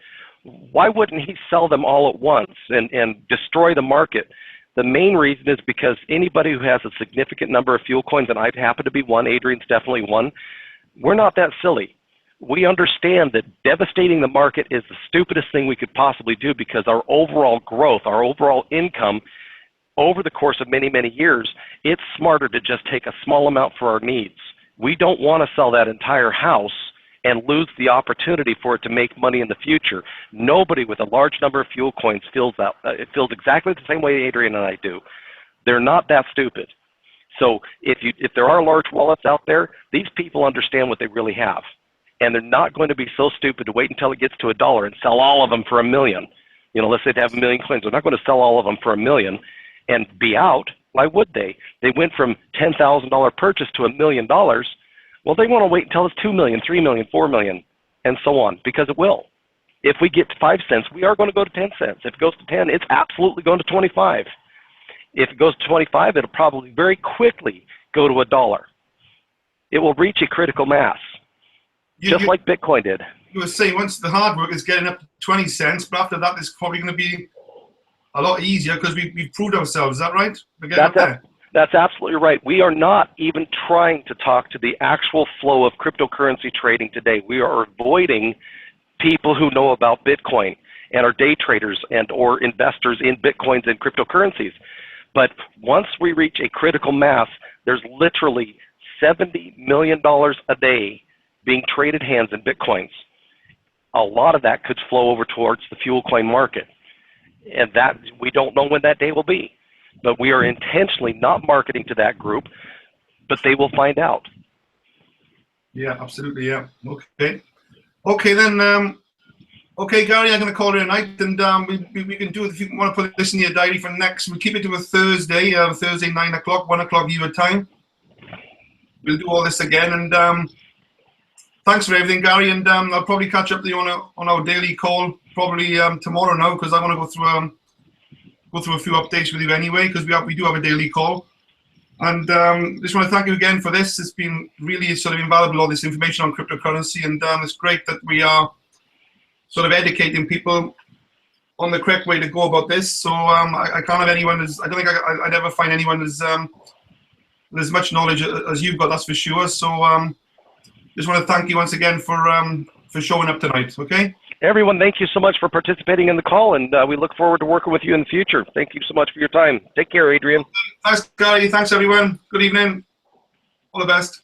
S2: why wouldn't he sell them all at once and destroy the market? The main reason is because anybody who has a significant number of fuel coins, and I happen to be one, Adrian's definitely one, we're not that silly. We understand that devastating the market is the stupidest thing we could possibly do, because our overall growth, our overall income, over the course of many, many years, it's smarter to just take a small amount for our needs. We don't want to sell that entire house and lose the opportunity for it to make money in the future. Nobody with a large number of fuel coins feels that. It feels exactly the same way Adrian and I do. They're not that stupid. So if there are large wallets out there, these people understand what they really have. And they're not going to be so stupid to wait until it gets to $1 and sell all of them for $1 million. You know, let's say they have 1 million coins. They're not going to sell all of them for $1 million and be out. Why would they? They went from $10,000 purchase to $1 million. Well, they want to wait until it's 2 million, 3 million, 4 million, and so on, because it will. If we get to 5 cents, we are going to go to 10 cents. If it goes to 10, it's absolutely going to 25. If it goes to 25, it'll probably very quickly go to $1. It will reach a critical mass, just like Bitcoin did.
S3: You were saying once the hard work is getting up to 20 cents, but after that, it's probably going to be a lot easier because we've proved ourselves. Is that right?
S2: That's absolutely right. We are not even trying to talk to the actual flow of cryptocurrency trading today. We are avoiding people who know about Bitcoin and are day traders and or investors in Bitcoins and cryptocurrencies. But once we reach a critical mass, there's literally $70 million a day being traded hands in Bitcoins. A lot of that could flow over towards the fuel coin market. And that we don't know when that day will be. But we are intentionally not marketing to that group, but they will find out.
S3: Yeah, absolutely, yeah. Okay. Okay, then, okay, Gary, I'm going to call it a night, and we can do it if you want to put this in your diary for next. We'll keep it to a Thursday, Thursday 9 o'clock, 1 o'clock your time. We'll do all this again, and thanks for everything, Gary, and I'll probably catch up with you on our daily call probably tomorrow now, because I want to go through a few updates with you anyway, because we do have a daily call. And just want to thank you again for this. It's been really sort of invaluable, all this information on cryptocurrency, and it's great that we are sort of educating people on the correct way to go about this. So I can't have anyone I don't think I'd ever find anyone as much knowledge as you've got, that's for sure. So just want to thank you once again for showing up tonight. Okay.
S2: Everyone, thank you so much for participating in the call, and we look forward to working with you in the future. Thank you so much for your time. Take care, Adrian.
S3: Thanks, Gary. Thanks, everyone. Good evening. All the best.